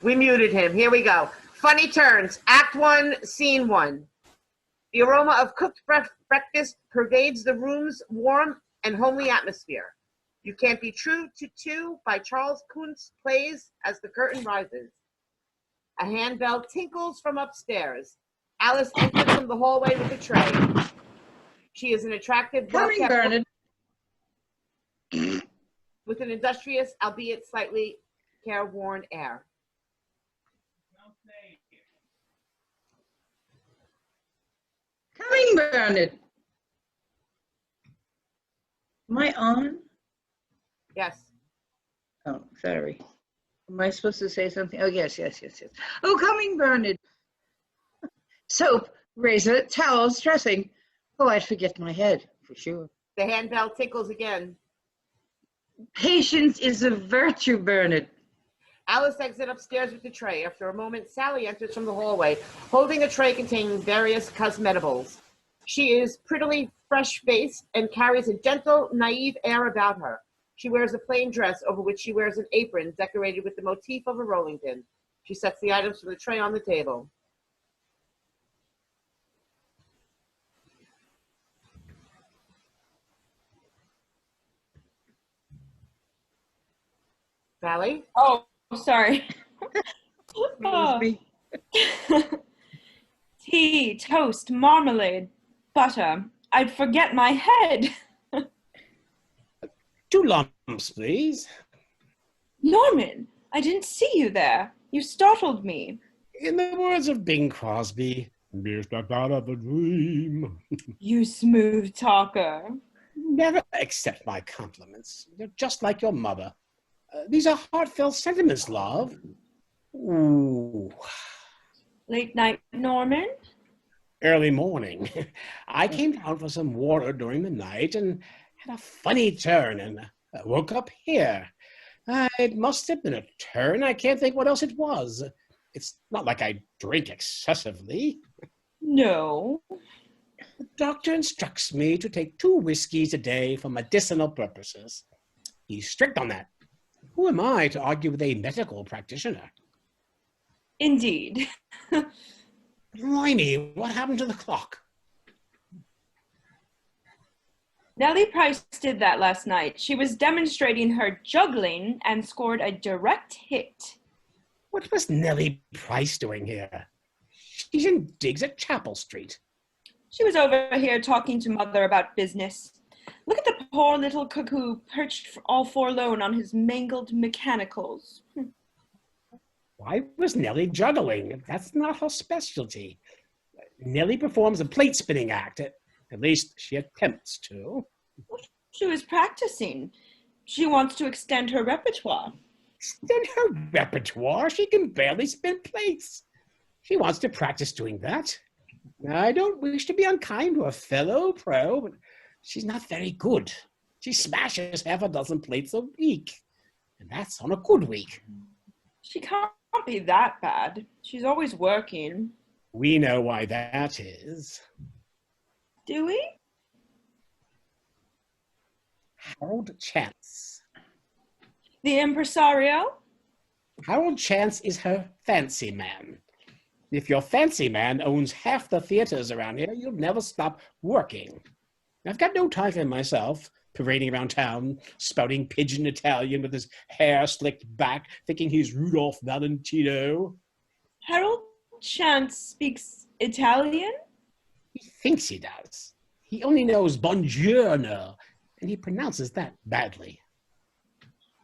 We muted him. Here we go. Funny turns. Act 1, Scene 1. The aroma of cooked breakfast pervades the room's warm and homely atmosphere. You Can't Be True to Two by Charles Kuntz plays as the curtain rises. A handbell tinkles from upstairs. Alice enters from the hallway with a tray. She is an attractive, Coming, Bernard. With an industrious, albeit slightly careworn air. Coming, Bernard. Am I on? Yes. Oh, sorry. Am I supposed to say something? Oh, yes. Oh, coming, Bernard. Soap, razor, towels, dressing. Oh, I'd forget my head, for sure. The handbell tinkles again. Patience is a virtue, Bernard. Alice exits upstairs with the tray. After a moment, Sally enters from the hallway, holding a tray containing various cosmetibles. She is prettily fresh-faced and carries a gentle, naive air about her. She wears a plain dress over which she wears an apron decorated with the motif of a rolling pin. She sets the items from the tray on the table. Sally? Oh, sorry. Me. Tea, toast, marmalade, butter. I'd forget my head. 2 lumps, please. Norman, I didn't see you there. You startled me. In the words of Bing Crosby, "You stepped out of a dream." You smooth talker. Never accept my compliments. You're just like your mother. These are heartfelt sentiments, love. Ooh. Late night, Norman? Early morning. I came down for some water during the night and had a funny turn and woke up here. It must have been a turn. I can't think what else it was. It's not like I drink excessively. No. The doctor instructs me to take 2 whiskeys a day for medicinal purposes. He's strict on that. Who am I to argue with a medical practitioner? Indeed. Blimey, what happened to the clock? Nellie Price did that last night. She was demonstrating her juggling and scored a direct hit. What was Nellie Price doing here? She's in digs at Chapel Street. She was over here talking to Mother about business. Look at the poor little cuckoo perched all forlorn on his mangled mechanicals. Why was Nellie juggling? That's not her specialty. Nellie performs a plate spinning act. At least she attempts to. She was practicing. She wants to extend her repertoire. Extend her repertoire? She can barely spin plates. She wants to practice doing that. I don't wish to be unkind to a fellow pro, but she's not very good. She smashes half a dozen plates a week, and that's on a good week. She can't be that bad. She's always working. We know why that is. Do we? Harold Chance. The impresario? Harold Chance is her fancy man. If your fancy man owns half the theaters around here, you'll never stop working. I've got no time for him myself, parading around town, spouting pigeon Italian with his hair slicked back, thinking he's Rudolph Valentino. Harold Chance speaks Italian? He thinks he does. He only knows buongiorno, and he pronounces that badly.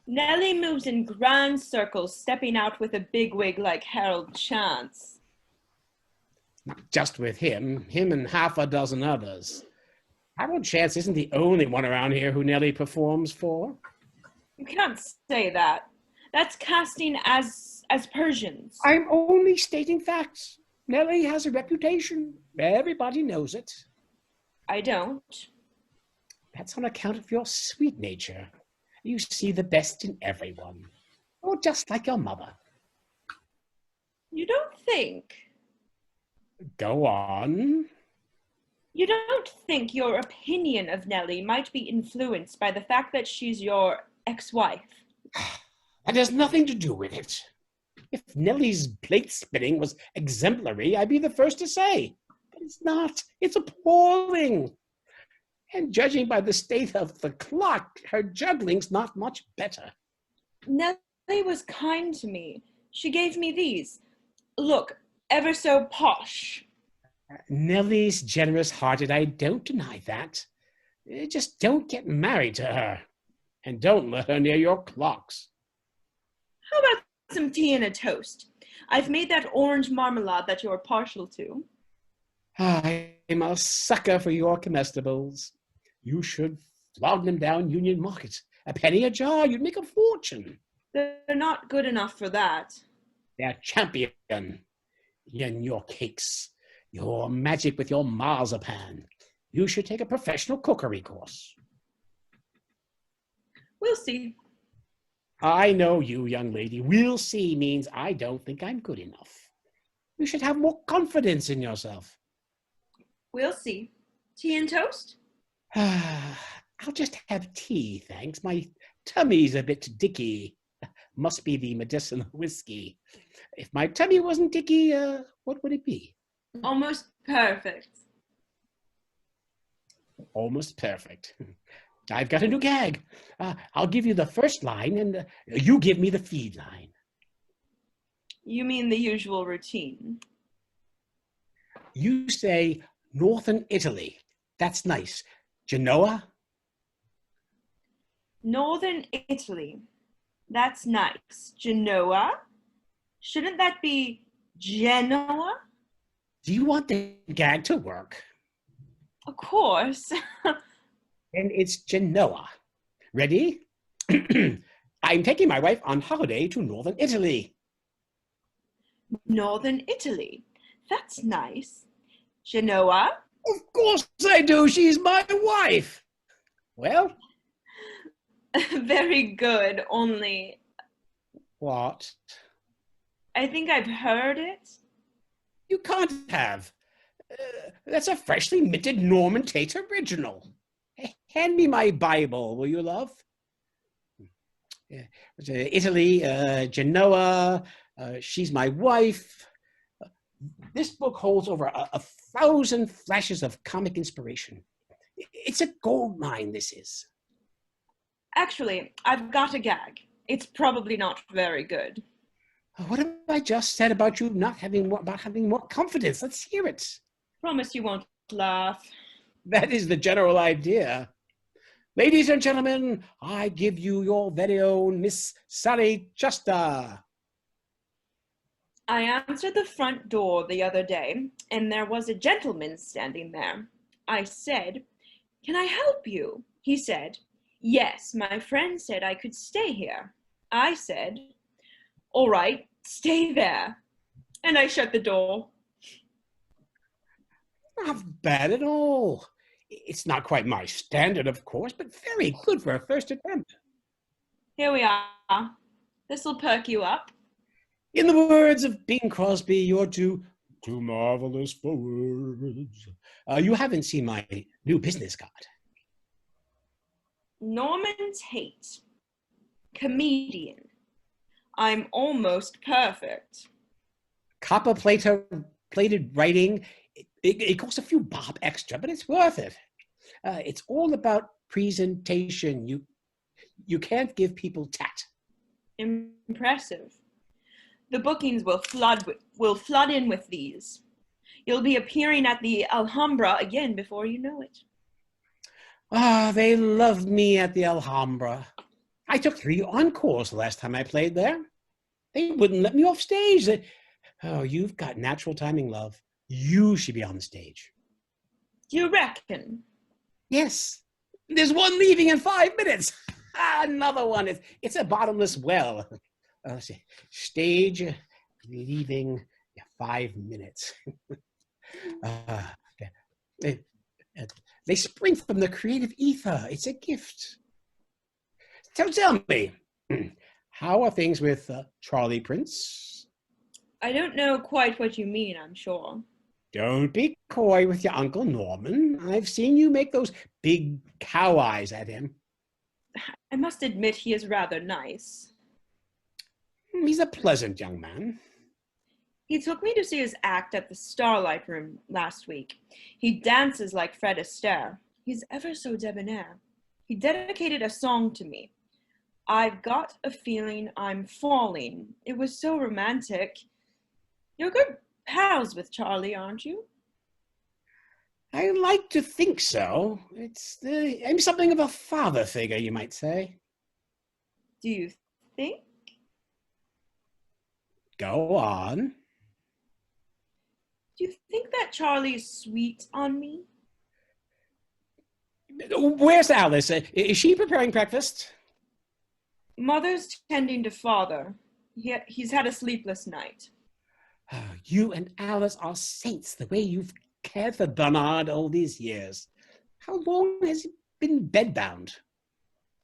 Nellie moves in grand circles, stepping out with a bigwig like Harold Chance. Not just with him and half a dozen others. Harold Chance isn't the only one around here who Nellie performs for. You can't say that. That's casting as Persians. I'm only stating facts. Nellie has a reputation. Everybody knows it. I don't. That's on account of your sweet nature. You see the best in everyone. Oh, just like your mother. You don't think? Go on. You don't think your opinion of Nellie might be influenced by the fact that she's your ex-wife? That has nothing to do with it. If Nellie's plate spinning was exemplary, I'd be the first to say. But it's not. It's appalling. And judging by the state of the clock, her juggling's not much better. Nellie was kind to me. She gave me these. Look, ever so posh. Nellie's generous-hearted, I don't deny that. Just don't get married to her. And don't let her near your clocks. How about some tea and a toast? I've made that orange marmalade that you're partial to. I'm a sucker for your comestibles. You should flog them down Union Market. A penny a jar, you'd make a fortune. They're not good enough for that. They're champion. In your cakes, your magic with your marzipan. You should take a professional cookery course. We'll see. I know you, young lady. We'll see means I don't think I'm good enough. You should have more confidence in yourself. We'll see. Tea and toast? I'll just have tea, thanks. My tummy's a bit dicky. Must be the medicinal whiskey. If my tummy wasn't dicky, what would it be? Almost perfect. Almost perfect. I've got a new gag. I'll give you the first line, and you give me the feed line. You mean the usual routine? You say Northern Italy. That's nice. Genoa? Northern Italy. That's nice. Genoa? Shouldn't that be Genoa? Do you want the gag to work? Of course. And it's Genoa. Ready? I'm taking my wife on holiday to Northern Italy. Northern Italy. That's nice. Genoa? Of course I do. She's my wife. Well? Very good, only What? I think I've heard it. You can't have. That's a freshly minted Norman Tate original. Hand me my Bible, will you, love? Italy, Genoa, she's my wife. This book holds over a 1,000 flashes of comic inspiration. It's a gold mine, this is. Actually, I've got a gag. It's probably not very good. What have I just said about you not having more confidence? Let's hear it. Promise you won't laugh. That is the general idea. Ladies and gentlemen, I give you your very own Miss Sally Justa. I answered the front door the other day, and there was a gentleman standing there. I said, "Can I help you?" He said, "Yes, my friend said I could stay here." I said, "All right, stay there." And I shut the door. Not bad at all. It's not quite my standard, of course, but very good for a first attempt. Here we are. This'll perk you up. In the words of Bing Crosby, you're too marvelous for words. You haven't seen my new business card. Norman Tate. Comedian. I'm almost perfect. Copper-plated writing. It costs a few bob extra, but it's worth it. It's all about presentation. You can't give people tat. Impressive. The bookings will flood in with these. You'll be appearing at the Alhambra again before you know it. They loved me at the Alhambra. I took 3 encores the last time I played there. They wouldn't let me off stage. You've got natural timing, love. You should be on the stage. You reckon? Yes. There's one leaving in 5 minutes. Another one. It's a bottomless well. Let's see. Stage leaving 5 minutes. They spring from the creative ether. It's a gift. So tell me, how are things with Charlie Prince? I don't know quite what you mean, I'm sure. Don't be coy with your Uncle Norman. I've seen you make those big cow eyes at him. I must admit he is rather nice. He's a pleasant young man. He took me to see his act at the Starlight Room last week. He dances like Fred Astaire. He's ever so debonair. He dedicated a song to me. I've got a feeling I'm falling. It was so romantic. You're good pals with Charlie, aren't you? I like to think so. I'm something of a father figure, you might say. Do you think? Go on. Do you think that Charlie's sweet on me? Where's Alice? Is she preparing breakfast? Mother's tending to father. He's had a sleepless night. Oh, you and Alice are saints, the way you've cared for Bernard all these years. How long has he been bedbound?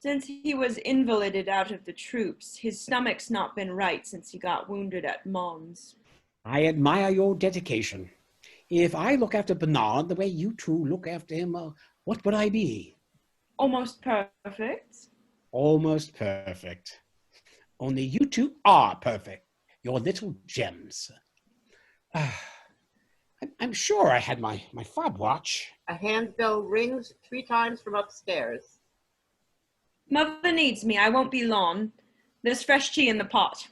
Since he was invalided out of the troops, his stomach's not been right since he got wounded at Mons. I admire your dedication. If I look after Bernard the way you two look after him, what would I be? Almost perfect. Almost perfect. Only you two are perfect. You're little gems. I'm sure I had my fob watch. A handbell rings 3 times from upstairs. Mother needs me. I won't be long. There's fresh tea in the pot.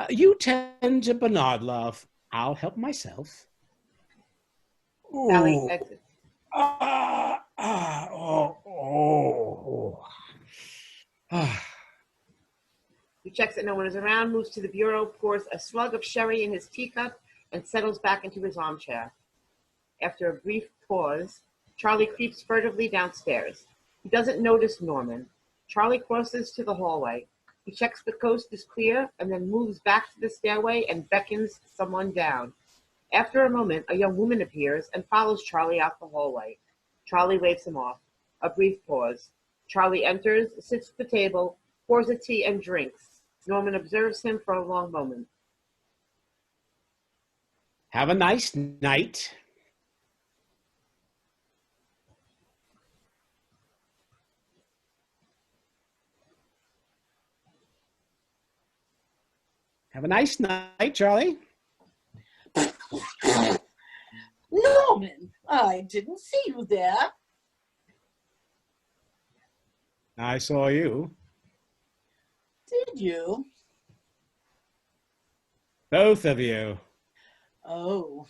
You tend to Bernard, love. I'll help myself. Sally Ooh. exits. He checks that no one is around, moves to the bureau, pours a slug of sherry in his teacup, and settles back into his armchair. After a brief pause, Charlie creeps furtively downstairs. He doesn't notice Norman. Charlie crosses to the hallway. He checks the coast is clear and then moves back to the stairway and beckons someone down. After a moment, a young woman appears and follows Charlie out the hallway. Charlie waves him off. A brief pause. Charlie enters, sits at the table, pours a tea and drinks. Norman observes him for a long moment. Have a nice night. Have a nice night, Charlie. Norman, I didn't see you there. I saw you. Did you? Both of you. Oh,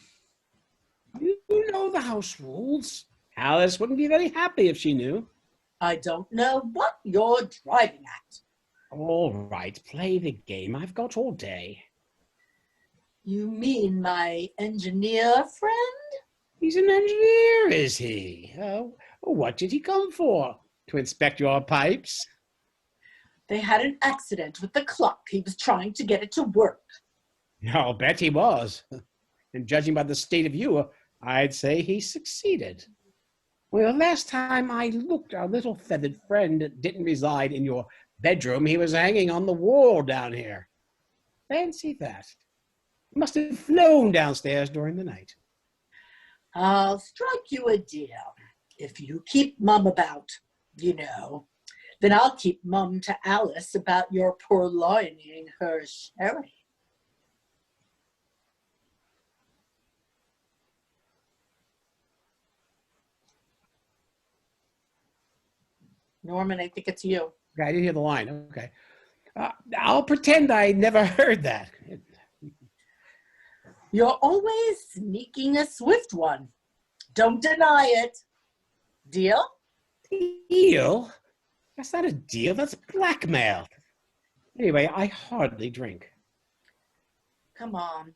You know the house rules. Alice wouldn't be very happy if she knew. I don't know what you're driving at. All right, play the game. I've got all day. You mean my engineer friend? He's an engineer, is he? What did he come for? To inspect your pipes? They had an accident with the clock. He was trying to get it to work. I'll bet he was. And judging by the state of you, I'd say he succeeded. Well, last time I looked, our little feathered friend didn't reside in your bedroom. He was hanging on the wall down here. Fancy that. He must have flown downstairs during the night. I'll strike you a deal. If you keep Mum about, you know, then I'll keep Mum to Alice about your purloining her sherry. Norman, I think it's you. Okay, I didn't hear the line. Okay. I'll pretend I never heard that. You're always sneaking a swift one. Don't deny it. Deal? Deal? That's not a deal. That's blackmail. Anyway, I hardly drink. Come on.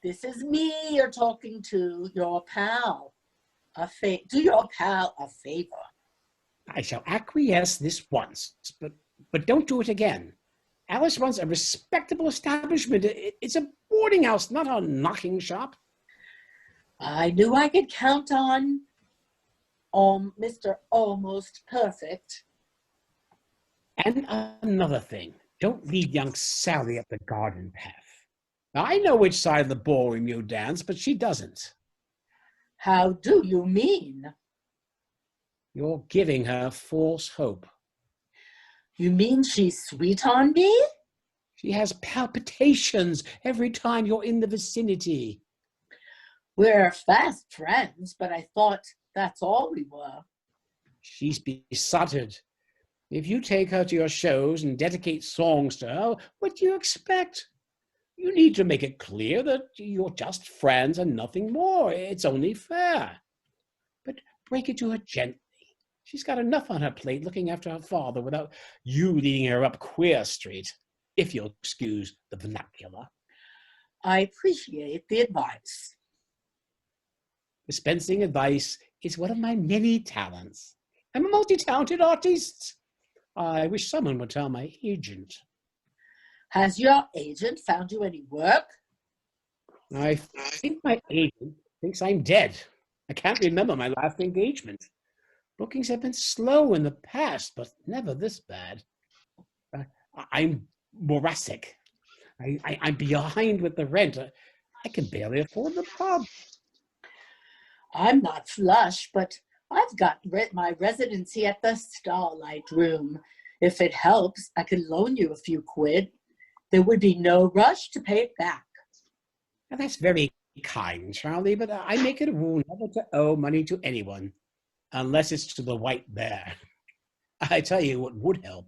This is me you're talking to, your pal. Do your pal a favor. I shall acquiesce this once, but don't do it again. Alice runs a respectable establishment. It's a boarding house, not a knocking shop. I knew I could count on Mr. Almost Perfect. And another thing, don't lead young Sally up the garden path. Now, I know which side of the ballroom you dance, but she doesn't. How do you mean? You're giving her false hope. You mean she's sweet on me? She has palpitations every time you're in the vicinity. We're fast friends, but I thought that's all we were. She's besotted. If you take her to your shows and dedicate songs to her, what do you expect? You need to make it clear that you're just friends and nothing more. It's only fair. But break it to her gently. She's got enough on her plate looking after her father without you leading her up Queer Street, if you'll excuse the vernacular. I appreciate the advice. Dispensing advice is one of my many talents. I'm a multi-talented artist. I wish someone would tell my agent. Has your agent found you any work? I think my agent thinks I'm dead. I can't remember my last engagement. Bookings have been slow in the past, but never this bad. I'm Morasic. I'm behind with the rent. I can barely afford the pub. I'm not flush, but I've got my residency at the Starlight Room. If it helps, I could loan you a few quid. There would be no rush to pay it back. Now, that's very kind, Charlie, but I make it a rule never to owe money to anyone, unless it's to the White Bear. I tell you what would help,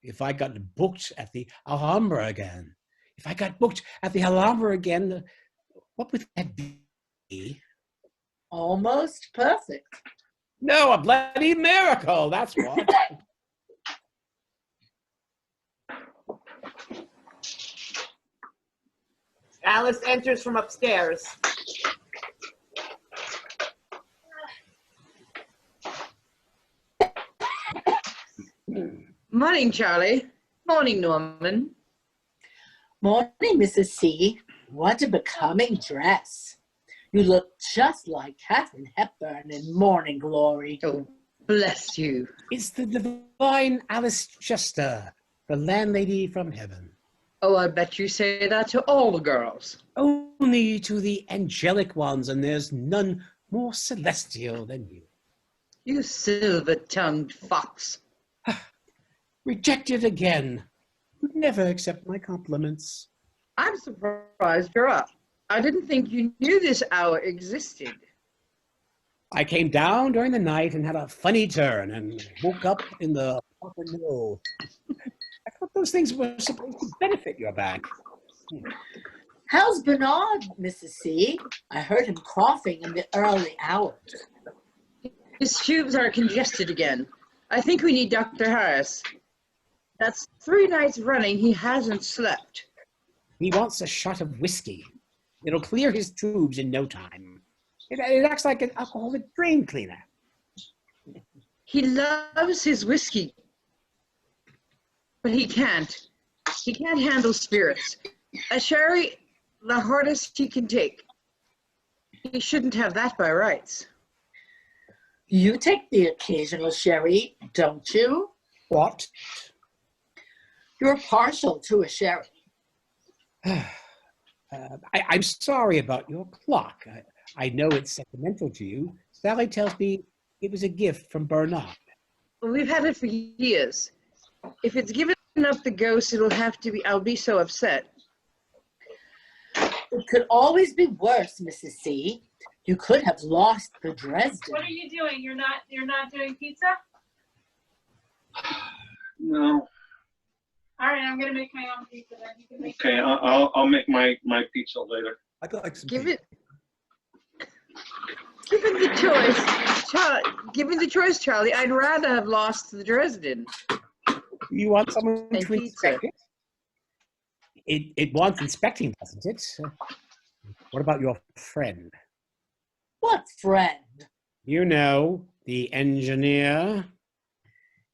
if I got booked at the Alhambra again. If I got booked at the Alhambra again, what would that be? Almost perfect. No, a bloody miracle, that's what. Alice enters from upstairs. Morning, Charlie. Morning, Norman. Morning, Mrs. C. What a becoming dress. You look just like Katharine Hepburn in Morning Glory. Oh, bless you. It's the divine Alice Chester, the landlady from heaven. Oh, I bet you say that to all the girls. Only to the angelic ones, and there's none more celestial than you. You silver-tongued fox. Rejected again. You'd never accept my compliments. I'm surprised you're up. I didn't think you knew this hour existed. I came down during the night and had a funny turn and woke up in the upper middle. I thought those things were supposed to benefit your back. How's Bernard, Mrs. C? I heard him coughing in the early hours. His tubes are congested again. I think we need Dr. Harris. That's 3 nights running he hasn't slept. He wants a shot of whiskey. It'll clear his tubes in no time. It acts like an alcoholic drain cleaner. He loves his whiskey, but he can't. He can't handle spirits. A sherry, the hardest he can take. He shouldn't have that by rights. You take the occasional sherry, don't you? What? You're partial to a sherry. I'm sorry about your clock. I know it's sentimental to you. Sally tells me it was a gift from Bernard. We've had it for years. If it's given up the ghost, it'll have to be, I'll be so upset. It could always be worse, Mrs. C. You could have lost the Dresden. What are you doing? You're not doing pizza? No. All right, I'm gonna make my own pizza then. You can make Okay, I'll make my pizza later. I'd like some Give pizza. it. Given the choice, Charlie, I'd rather have lost the Dresden. You want someone And to pizza. inspect it? It wants inspecting, doesn't it? What about your friend? What friend? You know, the engineer.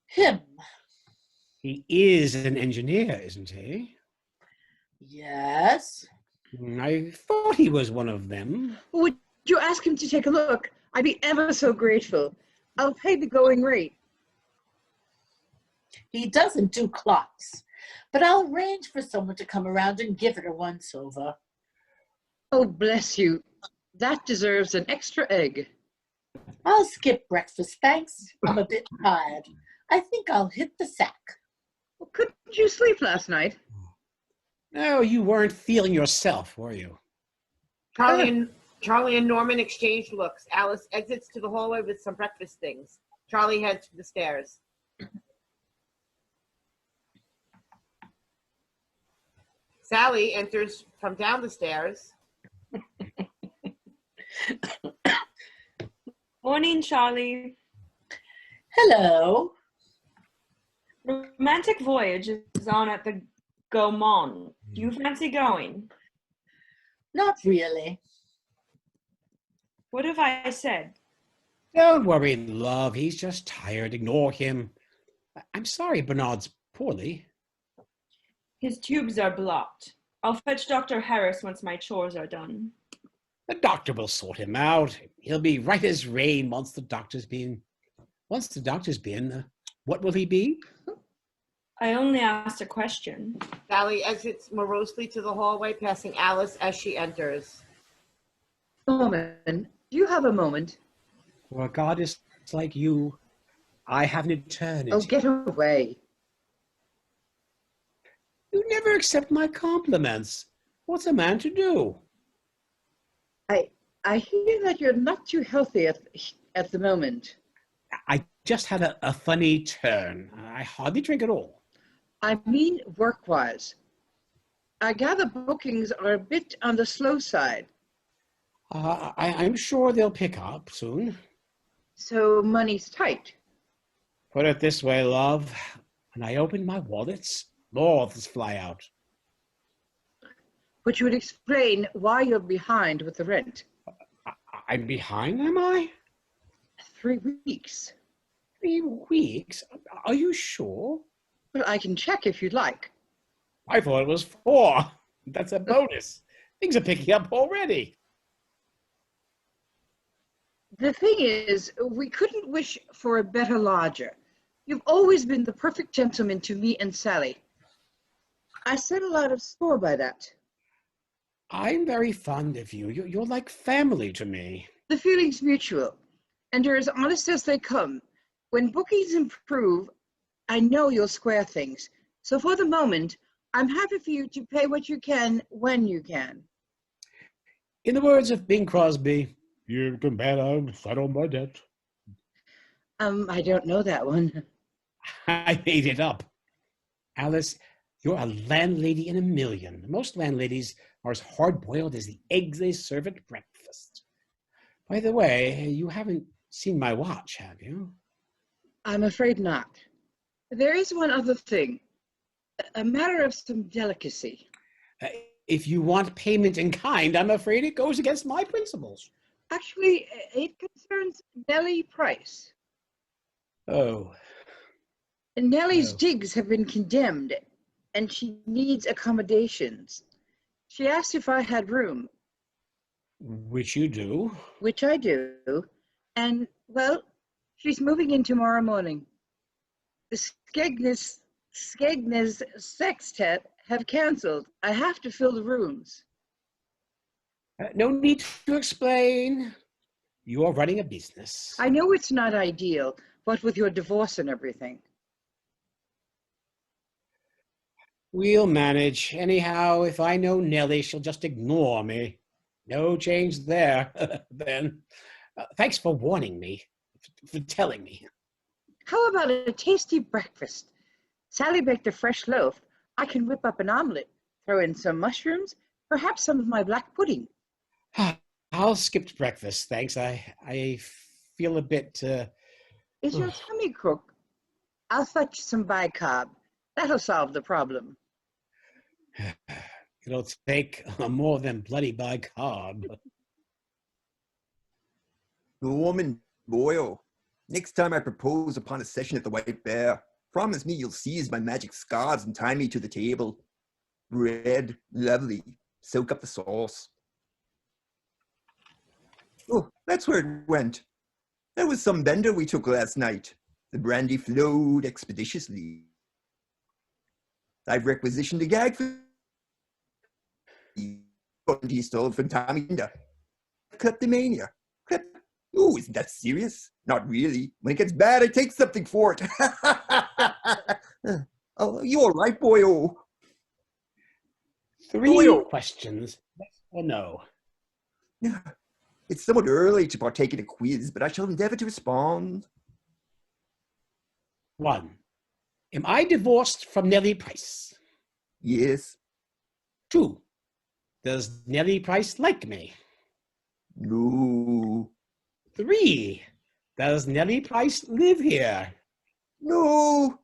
Him. He is an engineer, isn't he? Yes. I thought he was one of them. Would you ask him to take a look? I'd be ever so grateful. I'll pay the going rate. He doesn't do clocks, but I'll arrange for someone to come around and give it a once over. Oh, bless you. That deserves an extra egg. I'll skip breakfast, thanks. I'm a bit tired. I think I'll hit the sack. Well, couldn't you sleep last night? No, you weren't feeling yourself, were you? Charlie and Norman exchange looks. Alice exits to the hallway with some breakfast things. Charlie heads to the stairs. Sally enters from down the stairs. Morning, Charlie. Hello. Romantic voyage is on at the Gaumont. Do you fancy going? Not really. What have I said? Don't worry, love. He's just tired. Ignore him. I'm sorry Bernard's poorly. His tubes are blocked. I'll fetch Dr. Harris once my chores are done. The doctor will sort him out. He'll be right as rain once the doctor's been. What will he be? I only asked a question. Sally exits morosely to the hallway, passing Alice as she enters. Norman, do you have a moment? For a goddess like you, I have an eternity. Oh, get away. You never accept my compliments. What's a man to do? I hear that you're not too healthy at the moment. I just had a funny turn. I hardly drink at all. I mean work-wise. I gather bookings are a bit on the slow side. I'm sure they'll pick up soon. So money's tight. Put it this way, love. When I open my wallets, moths fly out. Which would explain why you're behind with the rent. I'm behind, am I? 3 weeks. 3 weeks? Are you sure? Well, I can check if you'd like. I thought it was 4. That's a bonus. Things are picking up already. The thing is, we couldn't wish for a better lodger. You've always been the perfect gentleman to me and Sally. I set a lot of store by that. I'm very fond of you. You're like family to me. The feeling's mutual, and you're as honest as they come. When bookings improve, I know you'll square things. So for the moment, I'm happy for you to pay what you can when you can. In the words of Bing Crosby, you can bet I'll settle my debt. I don't know that one. I made it up. Alice, you're a landlady in a million. Most landladies are as hard-boiled as the eggs they serve at breakfast. By the way, you haven't seen my watch, have you? I'm afraid not. There is one other thing. A matter of some delicacy. If you want payment in kind, I'm afraid it goes against my principles. Actually, it concerns Nellie Price. Oh. Nellie's Oh. digs have been condemned, and she needs accommodations. She asked if I had room, Which you do. which I do, and, well, she's moving in tomorrow morning. The Skegness Sextet have canceled. I have to fill the rooms. No need to explain. You are running a business. I know it's not ideal, what with your divorce and everything. We'll manage. Anyhow, if I know Nellie, she'll just ignore me. No change there, then. Thanks for warning me, for telling me. How about a tasty breakfast? Sally baked a fresh loaf. I can whip up an omelet, throw in some mushrooms, perhaps some of my black pudding. I'll skip breakfast, thanks. I feel a bit... Is your tummy crook? I'll fetch some bicarb. That'll solve the problem. It'll take more than bloody bicarb. Norman Boyle, next time I propose upon a session at the White Bear, promise me you'll seize my magic scarves and tie me to the table. Bread, lovely. Soak up the sauce. Oh, that's where it went. That was some bender we took last night. The brandy flowed expeditiously. I've requisitioned a gag for he stole from Tommy Binder. Kleptomania. Oh, isn't that serious? Not really. When it gets bad, I take something for it. Oh, you all right, boy? Oh. 3 Doyle. questions. Yes or no? It's somewhat early to partake in a quiz, but I shall endeavor to respond. 1. Am I divorced from Nellie Price? Yes. 2. Does Nellie Price like me? No. 3. Does Nellie Price live here? No.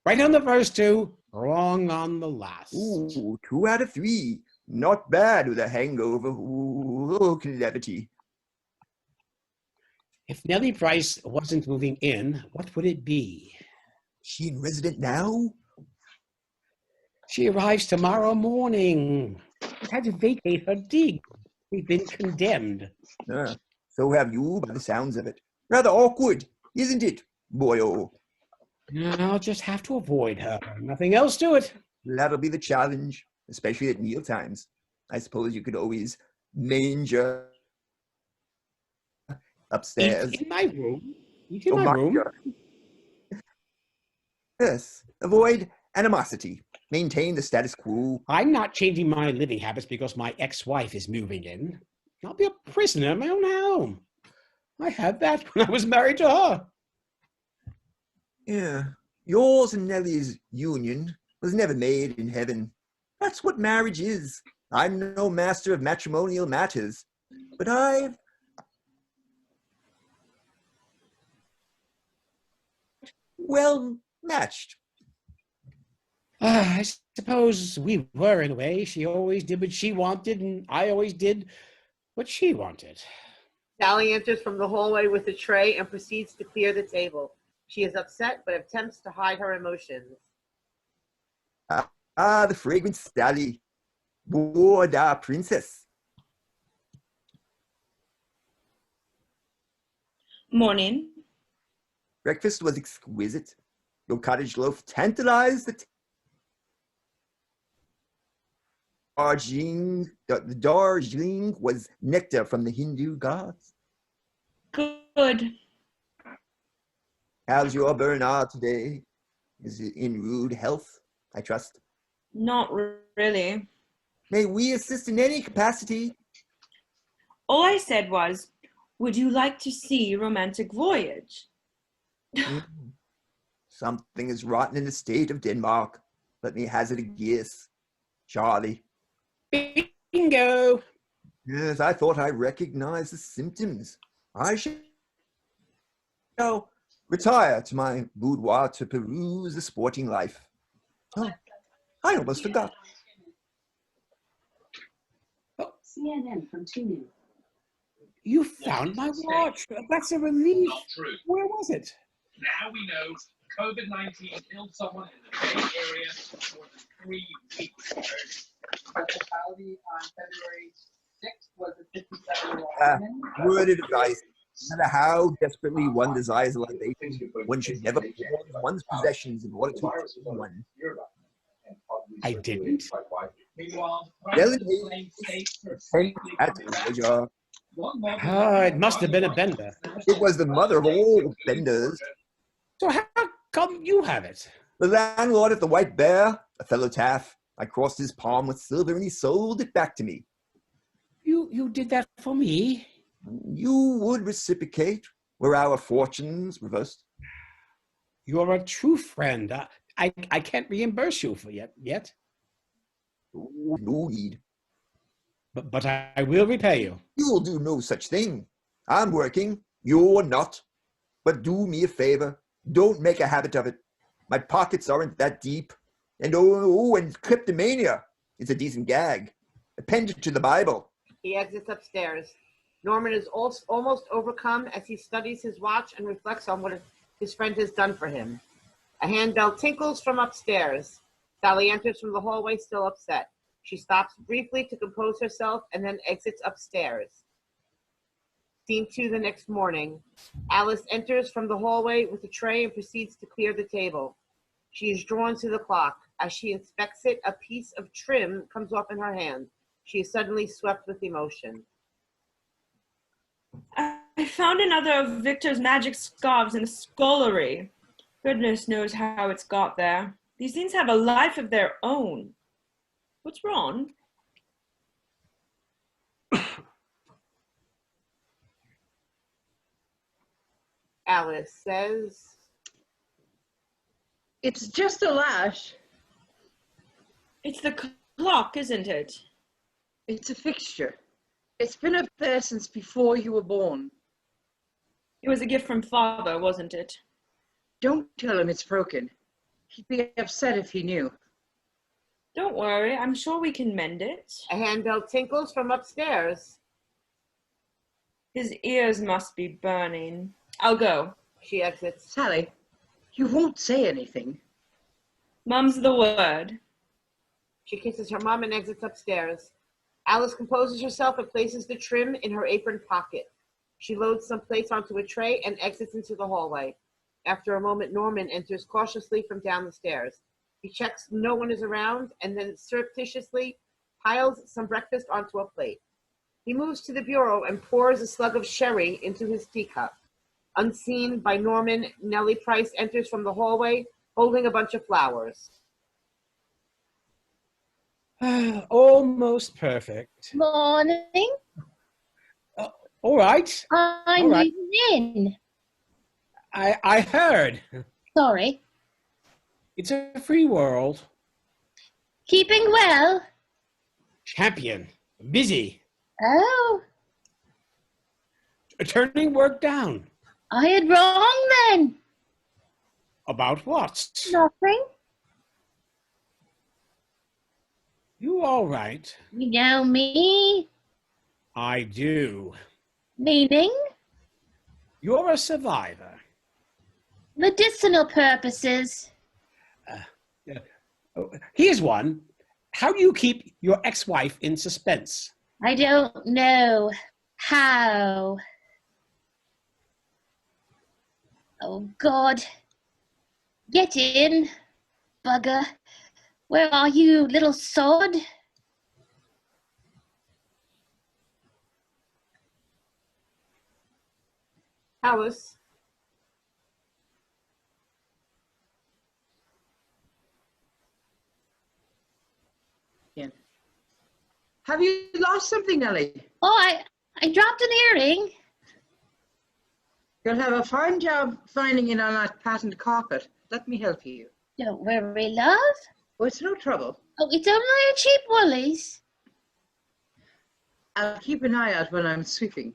Right on the first 2, wrong on the last. Ooh, 2 out of 3. Not bad with a hangover. Ooh, celebrity. If Nellie Price wasn't moving in, what would it be? She in resident now? She arrives tomorrow morning. She had to vacate her dig. We've been condemned. So have you, by the sounds of it. Rather awkward, isn't it, boyo? I'll just have to avoid her. Nothing else to it. That'll be the challenge, especially at meal times. I suppose you could always manger upstairs. Eat in my room. Eat in Oh, my room. God. Yes, avoid animosity. Maintain the status quo. I'm not changing my living habits because my ex-wife is moving in. I'll be a prisoner in my own home. I had that when I was married to her. Yeah, yours and Nellie's union was never made in heaven. That's what marriage is. I'm no master of matrimonial matters, but I've well matched. I suppose we were in a way. She always did what she wanted, and I always did what she wanted. Sally enters from the hallway with a tray and proceeds to clear the table. She is upset but attempts to hide her emotions. The fragrant Sally. Borda princess. Morning. Breakfast was exquisite. Your cottage loaf tantalized the the Darjeeling was nectar from the Hindu gods. Good. How's your Bernard today? Is it in rude health, I trust? Not really. May we assist in any capacity? All I said was, would you like to see Romantic Voyage? Something is rotten in the state of Denmark. Let me hazard a guess. Charlie. Bingo! Yes, I thought I recognized the symptoms. I shall retire to my boudoir to peruse the sporting life. Oh, I almost forgot. CNN from TuneIn. You found my watch. That's a relief. Not true. Where was it? Now we know COVID-19 killed someone in the Bay Area more than 3 weeks ago. The fatality on February 6th was a 57-year-old woman. Word of advice. No matter how desperately one desires a libation, one should never pause one's possessions in order to obtain one. I didn't. Meanwhile, Delegate at pleasure. It must have been a bender. It was the mother of all benders. So how come you have it? The landlord at the White Bear, a fellow Taff. I crossed his palm with silver and he sold it back to me. You did that for me? You would reciprocate were our fortunes reversed. You're a true friend. I can't reimburse you for yet. No need. But I will repay you. You'll do no such thing. I'm working. You're not. But do me a favor. Don't make a habit of it. My pockets aren't that deep. And and kleptomania. It's a decent gag. Append it to the Bible. He exits upstairs. Norman is almost overcome as he studies his watch and reflects on what his friend has done for him. A handbell tinkles from upstairs. Sally enters from the hallway, still upset. She stops briefly to compose herself and then exits upstairs. Scene 2 the next morning. Alice enters from the hallway with a tray and proceeds to clear the table. She is drawn to the clock. As she inspects it, a piece of trim comes off in her hand. She is suddenly swept with emotion. I found another of Victor's magic scarves in the scullery. Goodness knows how it's got there. These things have a life of their own. What's wrong? Alice says, It's just a lash. It's the clock, isn't it? It's a fixture. It's been up there since before you were born. It was a gift from Father, wasn't it? Don't tell him it's broken. He'd be upset if he knew. Don't worry, I'm sure we can mend it. a handbell tinkles from upstairs. His ears must be burning. I'll go. She exits. Sally, you won't say anything. Mum's the word. She kisses her mom and exits upstairs. Alice composes herself and places the trim in her apron pocket. She loads some plates onto a tray and exits into the hallway. After a moment, Norman enters cautiously from down the stairs. He checks no one is around and then surreptitiously piles some breakfast onto a plate. He moves to the bureau and pours a slug of sherry into his teacup. Unseen by Norman, Nellie Price enters from the hallway holding a bunch of flowers. Almost perfect. Morning. All right. I'm All right. moving in. I heard. Sorry. It's a free world. Keeping well? Champion. Busy. Oh, Turning work down. I had wrong then. About what? Nothing. You all right? You know me. I do. Meaning? You're a survivor. Medicinal purposes. Here's one. How do you keep your ex-wife in suspense? I don't know how. Oh, God. Get in, bugger. Where are you, little sod? Alice. Have you lost something, Nellie? Oh, I dropped an earring. You'll have a fine job finding it on that patent carpet. Let me help you. Don't worry, love. Oh, it's no trouble. Oh, it's only a cheap Woolies. I'll keep an eye out when I'm sweeping.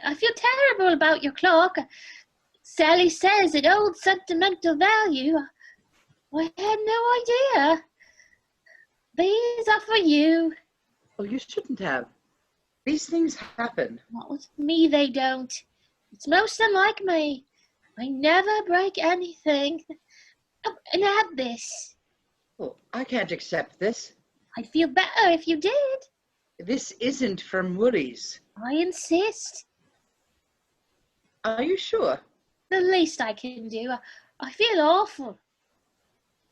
I feel terrible about your clock. Sally says it holds sentimental value. I had no idea. These are for you. Oh, you shouldn't have. These things happen. Not with me, they don't. It's most unlike me. I never break anything. Oh, and add this. Oh, I can't accept this. I'd feel better if you did. This isn't from Woolies. I insist. Are you sure? The least I can do. I feel awful.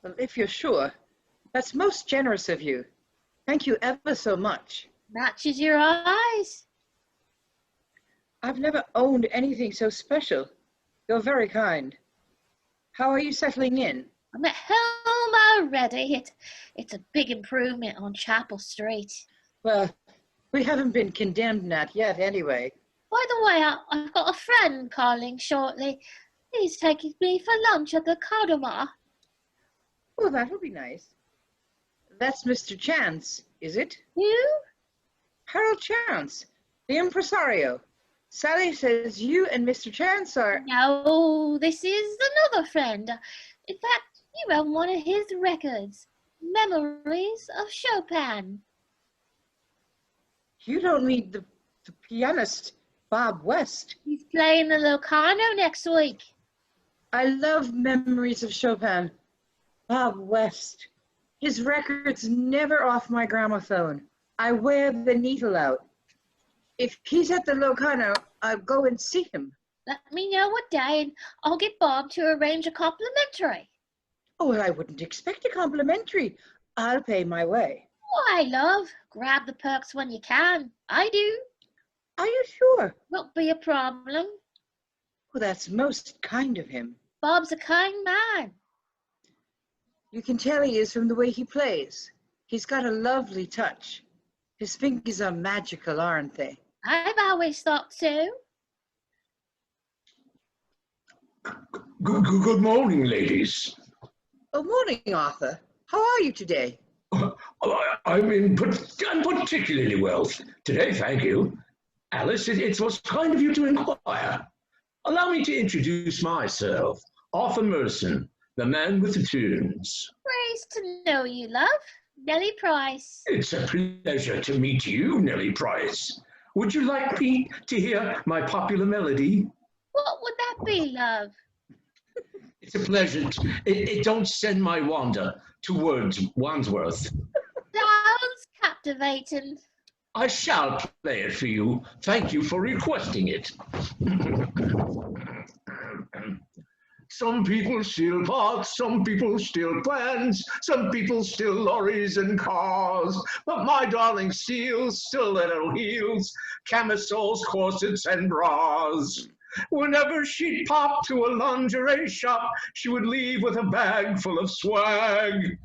Well, if you're sure, that's most generous of you. Thank you ever so much. Matches your eyes. I've never owned anything so special. You're very kind. How are you settling in? I'm at home already. It's a big improvement on Chapel Street. Well, we haven't been condemned not yet anyway. By the way, I've got a friend calling shortly. He's taking me for lunch at the Cardamar. Oh, that'll be nice. That's Mr. Chance, is it? Who? Harold Chance, the impresario. Sally says you and Mr. Chance are... No, this is another friend. In fact, you own one of his records. Memories of Chopin. You don't mean the pianist, Bob West. He's playing the Locarno next week. I love Memories of Chopin. Bob West. His record's never off my gramophone. I wear the needle out. If he's at the Locarno, I'll go and see him. Let me know what day and I'll get Bob to arrange a complimentary. Oh, well, I wouldn't expect a complimentary. I'll pay my way. Why, love? Grab the perks when you can. I do. Are you sure? Won't be a problem. Well, that's most kind of him. Bob's a kind man. You can tell he is from the way he plays. He's got a lovely touch. His fingers are magical, aren't they? I've always thought so. Good morning, ladies. Oh, morning, Arthur. How are you today? I'm particularly well today, thank you. Alice, it was kind of you to inquire. Allow me to introduce myself, Arthur Merson, the man with the tunes. Pleased to know you, love. Nellie Price. It's a pleasure to meet you, Nellie Price. Would you like me to hear my popular melody? What would that be, love? It's a pleasure. Don't send my Wanda to Wandsworth. Sounds captivating. I shall play it for you. Thank you for requesting it. Some people steal parts, some people steal plans, some people steal lorries and cars. But my darling steals stiletto heels, camisoles, corsets, and bras. Whenever she'd pop to a lingerie shop, she would leave with a bag full of swag.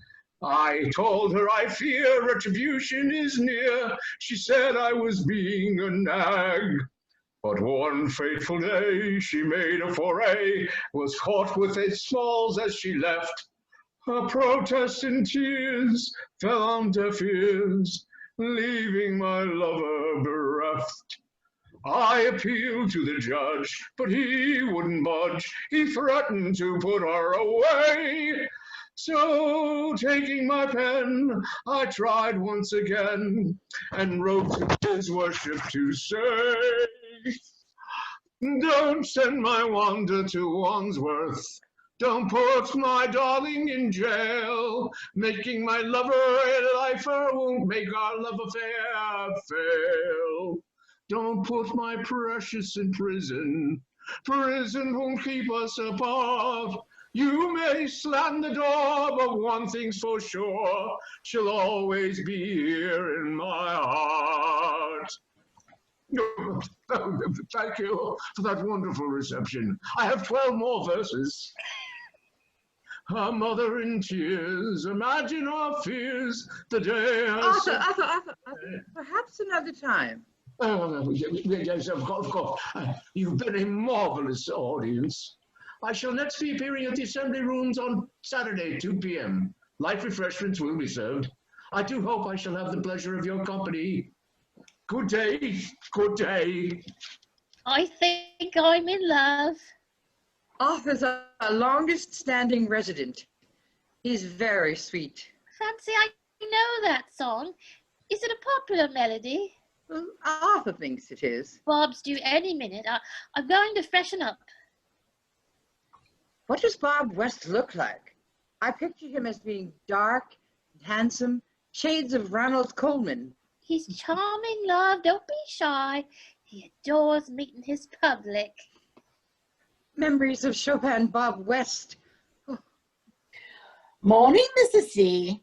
I told her I fear retribution is near. She said I was being a nag. But one fateful day she made a foray, was caught with 8 smalls as she left. Her protest in tears fell on deaf ears, leaving my lover bereft. I appealed to the judge, but he wouldn't budge. He threatened to put her away. So, taking my pen, I tried once again and wrote to his worship to say, don't send my Wanda to Wandsworth. Don't put my darling in jail. Making my lover a lifer won't make our love affair fail. Don't put my precious in prison. Prison won't keep us apart. You may slam the door, but one thing's for sure. She'll always be here in my heart. Thank you for that wonderful reception. I have 12 more verses. Her mother in tears, imagine our fears, the day Arthur, perhaps another time. Yes, of course. You've been a marvelous audience. I shall next be appearing at the Assembly Rooms on Saturday, 2 p.m. Light refreshments will be served. I do hope I shall have the pleasure of your company. Good day. Good day. I think I'm in love. Arthur's our longest standing resident. He's very sweet. Fancy I know that song. Is it a popular melody? Well, Arthur thinks it is. Bob's due any minute. I'm going to freshen up. What does Bob West look like? I picture him as being dark and handsome, shades of Ronald Colman. He's charming, love. Don't be shy. He adores meeting his public. Memories of Chopin Bob West. Oh. Morning, Mrs. C.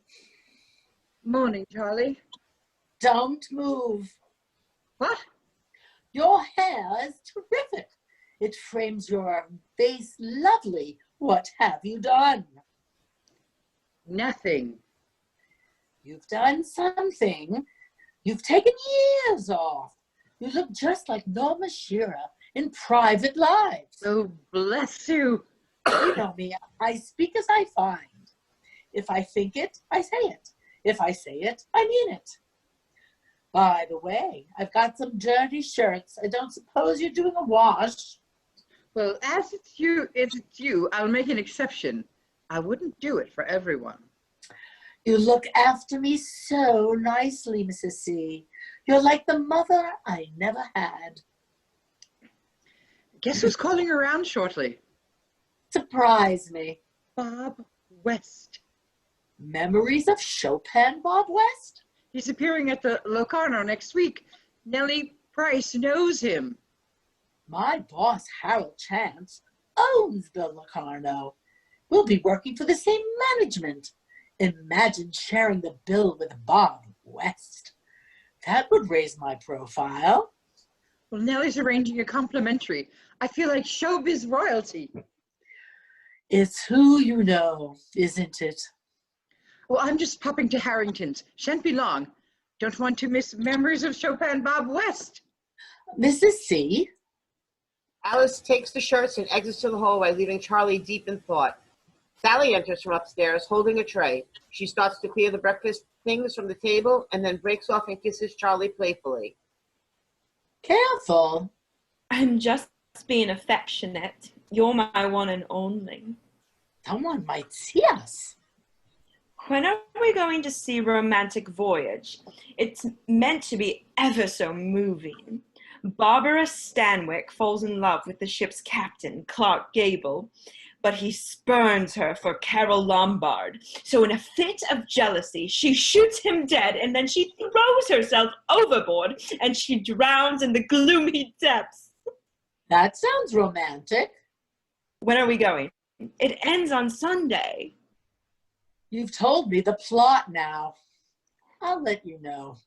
Morning, Charlie. Don't move. What? Your hair is terrific. It frames your face lovely. What have you done? Nothing. You've done something. You've taken years off. You look just like Norma Shearer in Private Lives. Oh, bless you. You know me. I speak as I find. If I think it, I say it. If I say it, I mean it. By the way, I've got some dirty shirts. I don't suppose you're doing a wash. Well, as it's you, I'll make an exception. I wouldn't do it for everyone. You look after me so nicely, Mrs. C. You're like the mother I never had. Guess who's calling around shortly? Surprise me. Bob West. Memories of Chopin Bob West? He's appearing at the Locarno next week. Nellie Price knows him. My boss, Harold Chance, owns the Locarno. We'll be working for the same management. Imagine sharing the bill with Bob West. That would raise my profile. Well, Nellie's arranging a complimentary. I feel like showbiz royalty. It's who you know, isn't it? Oh, I'm just popping to Harrington's. Shan't be long. Don't want to miss memories of Chopin Bob West. Mrs. C, Alice takes the shirts and exits to the hallway, leaving Charlie deep in thought. Sally enters from upstairs, holding a tray. She starts to clear the breakfast things from the table and then breaks off and kisses Charlie playfully. careful. I'm just being affectionate. You're my one and only. Someone might see us. When are we going to see Romantic Voyage? It's meant to be ever so moving. Barbara Stanwyck falls in love with the ship's captain, Clark Gable, but he spurns her for Carol Lombard. So in a fit of jealousy, she shoots him dead, and then she throws herself overboard, and she drowns in the gloomy depths. That sounds romantic. When are we going? It ends on Sunday. You've told me the plot now. I'll let you know.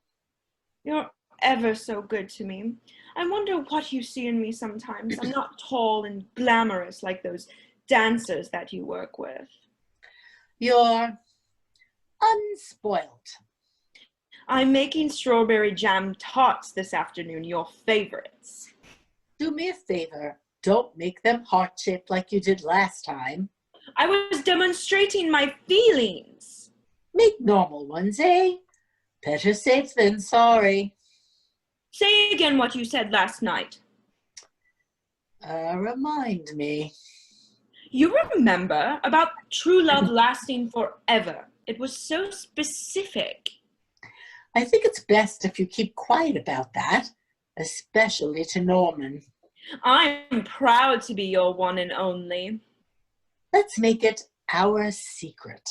You're ever so good to me. I wonder what you see in me sometimes. I'm not tall and glamorous like those dancers that you work with. You're unspoilt. I'm making strawberry jam tarts this afternoon, your favorites. Do me a favor. Don't make them heart-shaped like you did last time. I was demonstrating my feelings. Make normal ones, eh? Better safe than sorry. Say again what you said last night. Remind me. You remember about true love lasting forever. It was so specific. I think it's best if you keep quiet about that, especially to Norman. I'm proud to be your one and only. Let's make it our secret.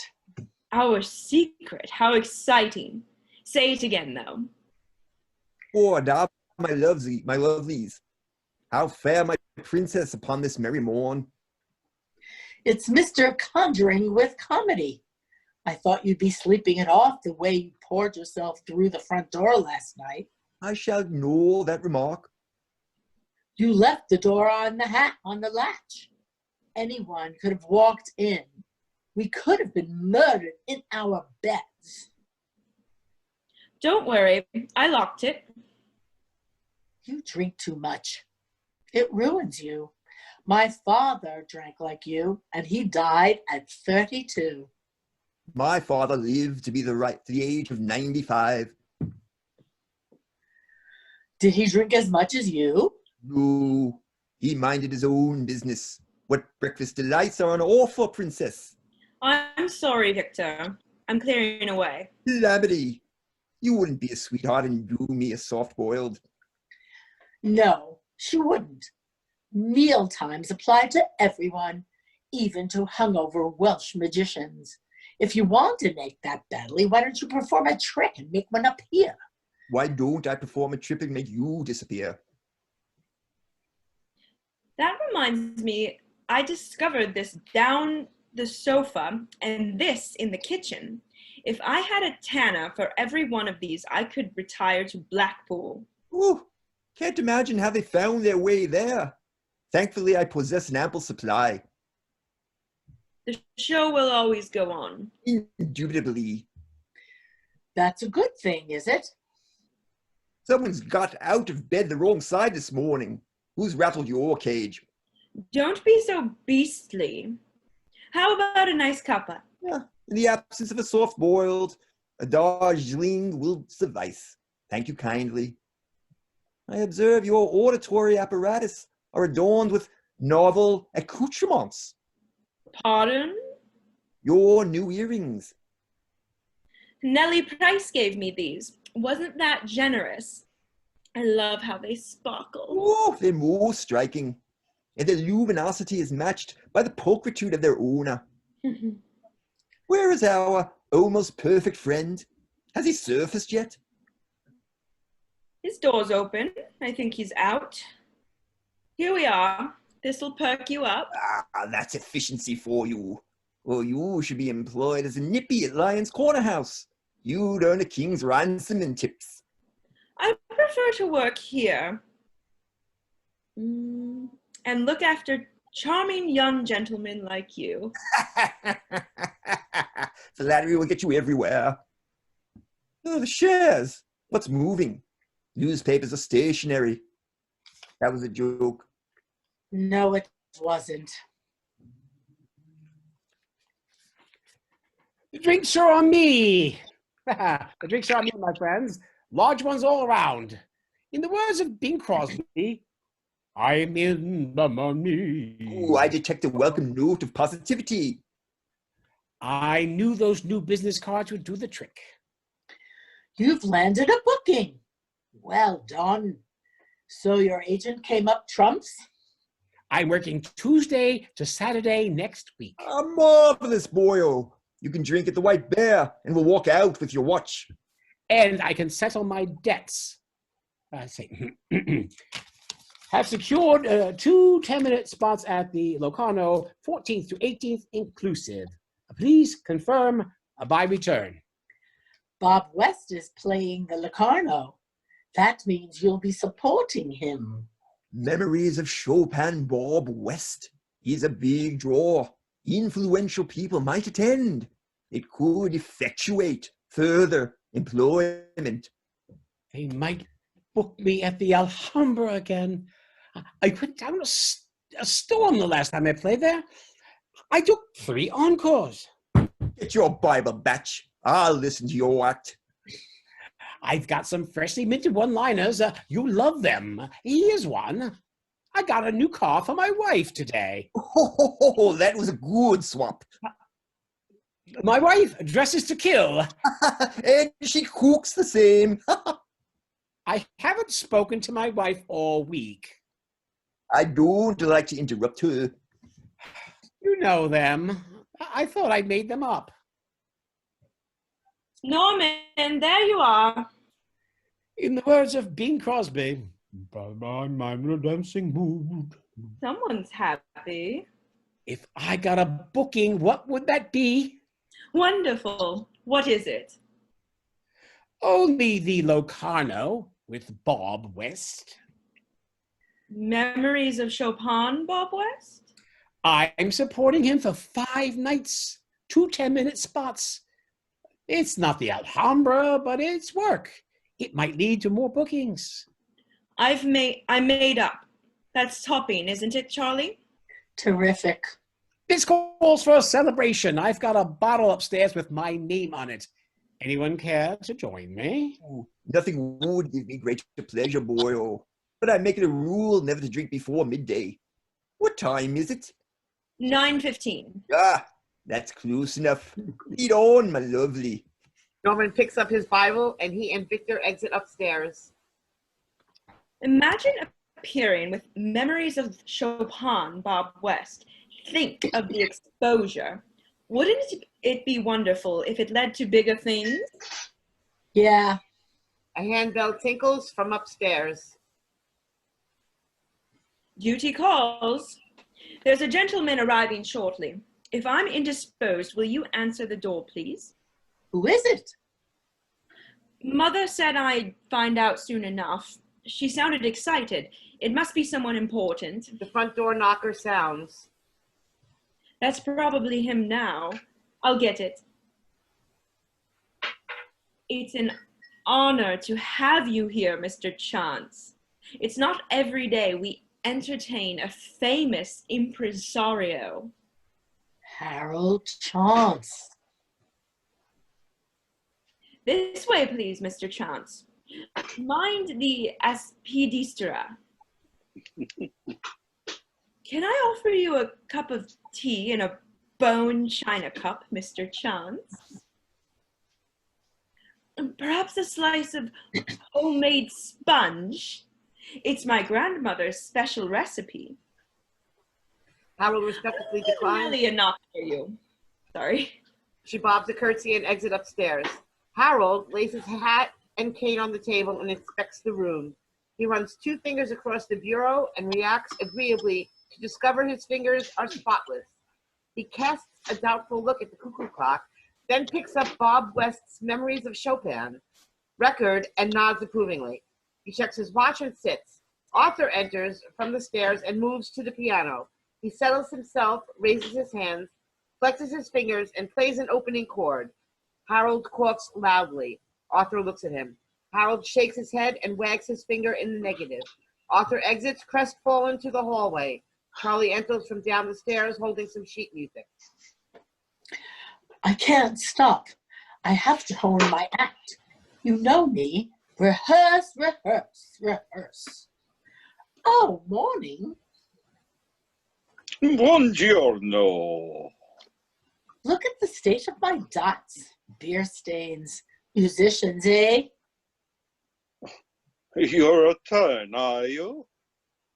Our secret? How exciting. Say it again, though. Oh, da, my lovelies. How fair my princess upon this merry morn. It's Mr. Conjuring with comedy. I thought you'd be sleeping it off the way you poured yourself through the front door last night. I shall ignore that remark. You left the door on the latch. Anyone could have walked in. We could have been murdered in our beds. Don't worry, I locked it. You drink too much. It ruins you. My father drank like you, and he died at 32. My father lived to be the age of 95. Did he drink as much as you? No, he minded his own business. What breakfast delights are on offer, princess? I'm sorry, Victor. I'm clearing away. Calamity. You wouldn't be a sweetheart and do me a soft-boiled. No, she wouldn't. Meal times apply to everyone, even to hungover Welsh magicians. If you want to make that badly, why don't you perform a trick and make one appear? Why don't I perform a trick and make you disappear? That reminds me, I discovered this down the sofa and this in the kitchen. If I had a tanner for every one of these, I could retire to Blackpool. Ooh, can't imagine how they found their way there. Thankfully, I possess an ample supply. The show will always go on. Indubitably. That's a good thing, is it? Someone's got out of bed the wrong side this morning. Who's rattled your cage? Don't be so beastly. How about a nice cuppa? Yeah, in the absence of a soft-boiled, a Darjeeling will suffice. Thank you kindly. I observe your auditory apparatus are adorned with novel accoutrements. Pardon? Your new earrings. Nellie Price gave me these. Wasn't that generous? I love how they sparkle. Oh, they're most striking. And their luminosity is matched by the pulchritude of their owner. Where is our almost perfect friend? Has he surfaced yet? His door's open. I think he's out. Here we are. This'll perk you up. Ah, that's efficiency for you. Well, you should be employed as a nippy at Lion's Corner House. You'd earn a king's ransom in tips. I prefer to work here. And look after charming young gentlemen like you. Flattery will get you everywhere. Oh, the shares. What's moving? Newspapers are stationary. That was a joke. No, it wasn't. The drinks are on me. The drinks are on me, my friends. Large ones all around. In the words of Bing Crosby, I'm in the money. Ooh, I detect a welcome note of positivity. I knew those new business cards would do the trick. You've landed a booking. Well done. So your agent came up trumps? I'm working Tuesday to Saturday next week. A marvelous, boyo. You can drink at the White Bear and we'll walk out with your watch. And I can settle my debts. I say, have secured 2 10-minute spots at the Locarno, 14th to 18th inclusive. Please confirm by return. Bob West is playing the Locarno. That means you'll be supporting him. Memories of Chopin Bob West. He's a big draw. Influential people might attend. It could effectuate further employment. They might book me at the Alhambra again. I went down a storm the last time I played there. I took 3 encores. Get your Bible batch. I'll listen to your act. I've got some freshly minted one-liners. You love them. Here's one. I got a new car for my wife today. Oh, that was a good swap. My wife dresses to kill. And she cooks the same. I haven't spoken to my wife all week. I don't like to interrupt her. You know them. I thought I made them up. Norman, there you are. In the words of Bing Crosby, I'm in a dancing mood. Someone's happy. If I got a booking, what would that be? Wonderful. What is it? Only the Locarno with Bob West. Memories of Chopin, Bob West? I'm supporting him for 5 nights, 2 10-minute spots. It's not the Alhambra, but it's work. It might lead to more bookings. I made up. That's topping, isn't it, Charlie? Terrific. This calls for a celebration. I've got a bottle upstairs with my name on it. Anyone care to join me? Ooh, nothing would give me greater pleasure, boyo. But I make it a rule never to drink before midday. What time is it? 9:15. Ah, that's close enough. Lead on, my lovely. Norman picks up his Bible and he and Victor exit upstairs. Imagine appearing with Memories of Chopin, Bob West. Think of the exposure. Wouldn't it be wonderful if it led to bigger things? Yeah. A handbell tinkles from upstairs. Duty calls. There's a gentleman arriving shortly. If I'm indisposed, will you answer the door, please? Who is it? Mother said I'd find out soon enough. She sounded excited. It must be someone important. The front door knocker sounds. That's probably him now. I'll get it. It's an honor to have you here, Mr. Chance. It's not every day we entertain a famous impresario. Harold Chance. This way, please, Mr. Chance. Mind the aspidistra. Can I offer you a cup of tea in a bone china cup, Mr. Chance? Perhaps a slice of homemade sponge? It's my grandmother's special recipe. Harold respectfully declines. Really enough for you. Sorry. She bobs a curtsy and exits upstairs. Harold lays his hat and cane on the table and inspects the room. He runs 2 fingers across the bureau and reacts agreeably to discover his fingers are spotless. He casts a doubtful look at the cuckoo clock, then picks up Bob West's Memories of Chopin record and nods approvingly. He checks his watch and sits. Arthur enters from the stairs and moves to the piano. He settles himself, raises his hands, flexes his fingers, and plays an opening chord. Harold coughs loudly. Arthur looks at him. Harold shakes his head and wags his finger in the negative. Arthur exits crestfallen to the hallway. Charlie enters from down the stairs holding some sheet music. I can't stop. I have to hone my act. You know me. Rehearse, rehearse, rehearse. Oh, morning. Buongiorno. Look at the state of my dots. Beer stains. Musicians, eh? You're a turn, are you?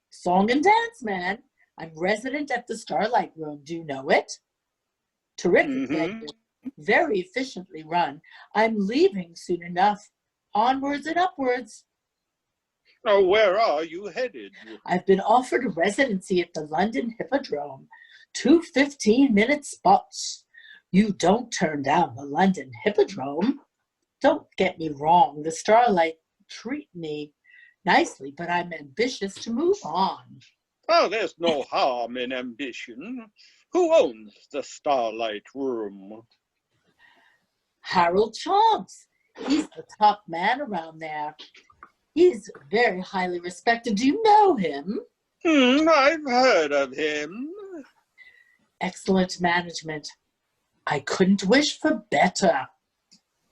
Song and dance, man. I'm resident at the Starlight Room. Do you know it? Terrific venue. Very efficiently run. I'm leaving soon enough. Onwards and upwards. Now, where are you headed? I've been offered a residency at the London Hippodrome. 2 15-minute spots. You don't turn down the London Hippodrome. Don't get me wrong. The Starlight treat me nicely, but I'm ambitious to move on. Oh, there's no harm in ambition. Who owns the Starlight Room? Harold Chomps. He's the top man around there. He's very highly respected. Do you know him? I've heard of him. Excellent management. I couldn't wish for better.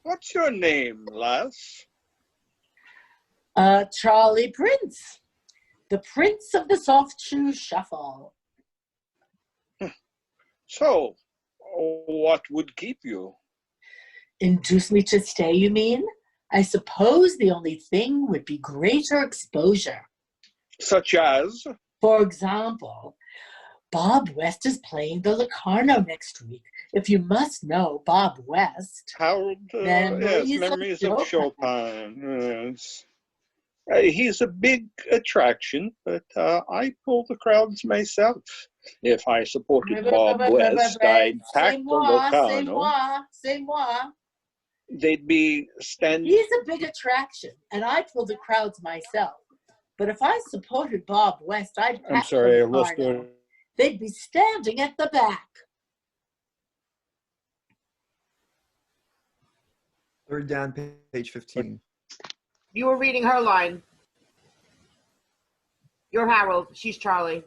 What's your name, lass? Charlie Prince. The Prince of the Soft Shoe Shuffle. So, what would keep you? Induce me to stay, you mean? I suppose the only thing would be greater exposure. Such as? For example, Bob West is playing the Locarno next week. If you must know Bob West. Harold, Memories of Chopin. Yes. He's a big attraction, but I pull the crowds myself. If I supported Bob West, I'd pack the Locarno. C'est moi. They'd be standing. He's a big attraction, and I pull the crowds myself. But if I supported Bob West, I'd pack I the lost Locarno. it. They'd be standing at the back. Third down, page 15. You were reading her line. You're Harold. She's Charlie.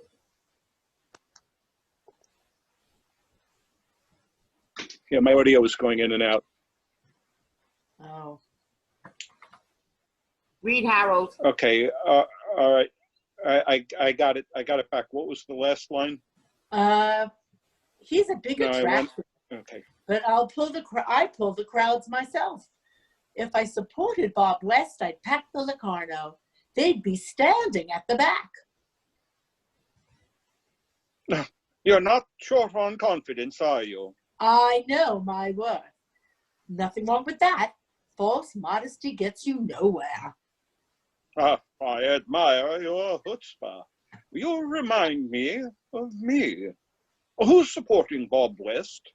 Yeah, my audio was going in and out. Oh. Read Harold. Okay. All right. I got it. I got it back. What was the last line? He's a big attraction. Okay. But I pull the crowds myself. If I supported Bob West, I'd pack the Locarno. They'd be standing at the back. You're not short on confidence, are you? I know my worth. Nothing wrong with that. False modesty gets you nowhere. I admire your chutzpah. You remind me of me. Who's supporting Bob West?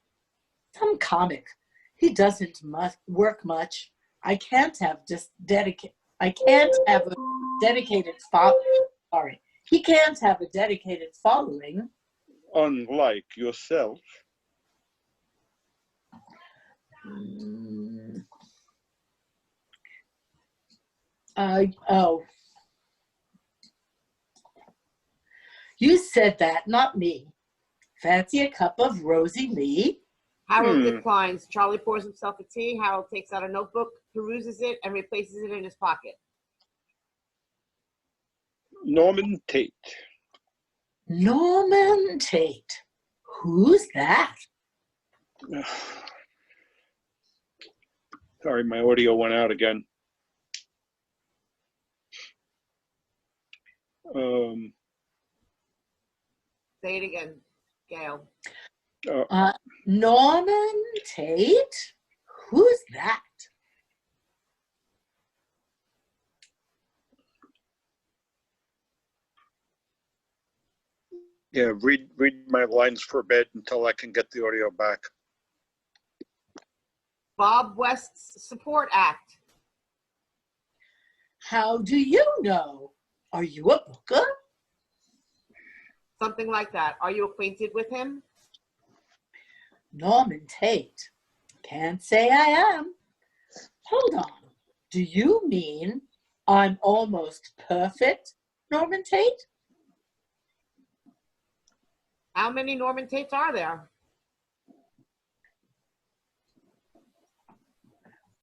Some comic. He doesn't work much. I can't have a dedicated following. He can't have a dedicated following. Unlike yourself. You said that, not me. Fancy a cup of Rosie Lee? Harold declines. Charlie pours himself a tea. Harold takes out a notebook, peruses it, and replaces it in his pocket. Norman Tate. Norman Tate. Who's that? Sorry, my audio went out again. Say it again, Gail. Norman Tate? Who's that? Yeah, read my lines for a bit until I can get the audio back. Bob West's support act. How do you know? Are you a booker? Something like that. Are you acquainted with him? Norman Tate. Can't say I am. Hold on. Do you mean I'm almost perfect, Norman Tate? How many Norman Tates are there?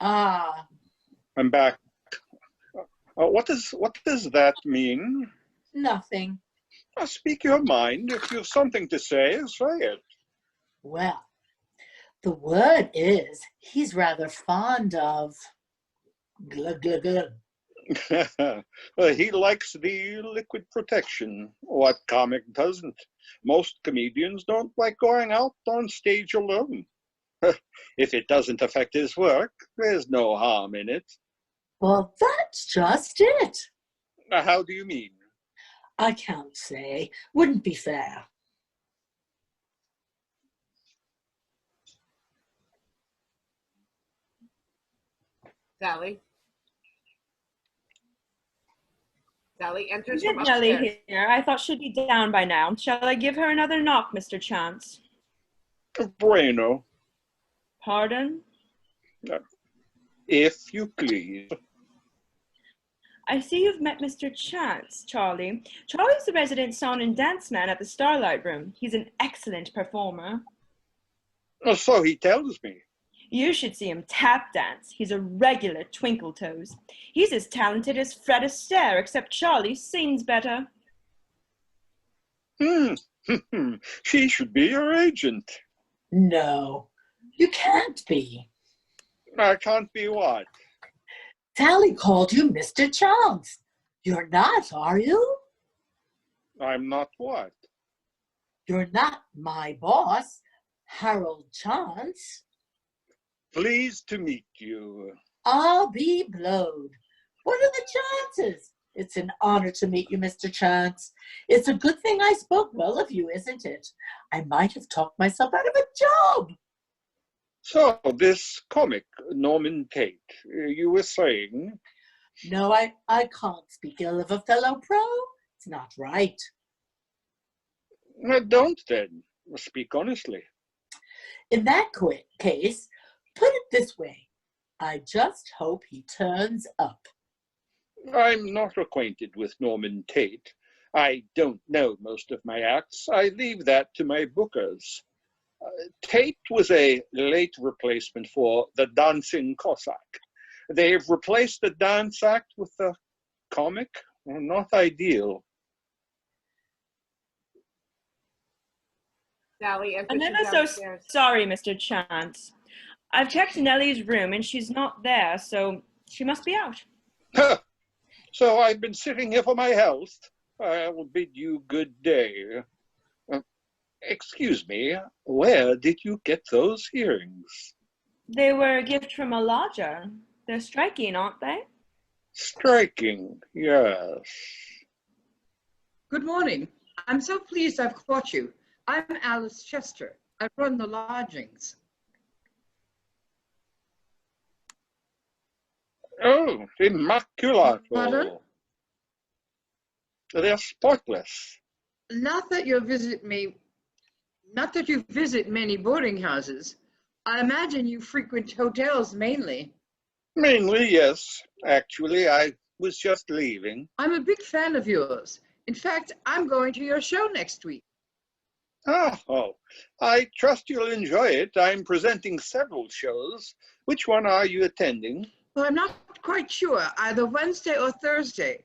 Ah, I'm back. What does that mean? nothing. Speak your mind. If you've something to say, say it. Well, the word is he's rather fond of glug glug glug. He likes the liquid protection. What comic doesn't? Most comedians don't like going out on stage alone. If it doesn't affect his work, there's no harm in it. Well, that's just it. How do you mean? I can't say. Wouldn't be fair. Sally? Sally enters Is it from upstairs. Nellie here? I thought she'd be down by now. Shall I give her another knock, Mr. Chance? Bueno. Pardon? If you please. I see you've met Mr. Chance, Charlie. Charlie's the resident song and dance man at the Starlight Room. He's an excellent performer. So he tells me. You should see him tap dance. He's a regular twinkle toes. He's as talented as Fred Astaire, except Charlie sings better. She should be your agent. No, you can't be. I can't be what? Sally called you Mr. Chance. You're not, are you? I'm not what? You're not my boss, Harold Chance. Pleased to meet you. I'll be blowed. What are the chances? It's an honor to meet you, Mr. Chance. It's a good thing I spoke well of you, isn't it? I might have talked myself out of a job. So, this comic, Norman Tate, you were saying? No, I can't speak ill of a fellow pro. It's not right. Don't then. Speak honestly. In that case, put it this way. I just hope he turns up. I'm not acquainted with Norman Tate. I don't know most of my acts. I leave that to my bookers. Tate was a late replacement for the Dancing Cossack. They've replaced the dance act with the comic. Not ideal. Sally enters I'm from ever so downstairs. sorry, Mr. Chance. I've checked Nellie's room and she's not there, so she must be out. So I've been sitting here for my health. I will bid you good day. Excuse me, where did you get those earrings? They were a gift from a lodger. They're striking, aren't they? Striking, yes. Good morning. I'm so pleased I've caught you. I'm Alice Chester. I run the lodgings. Oh, immaculate. Pardon? They're spotless. Not that you visit many boarding houses. I imagine you frequent hotels mainly. Mainly, yes. Actually, I was just leaving. I'm a big fan of yours. In fact, I'm going to your show next week. Oh, I trust you'll enjoy it. I'm presenting several shows. Which one are you attending? Well, I'm not quite sure, either Wednesday or Thursday.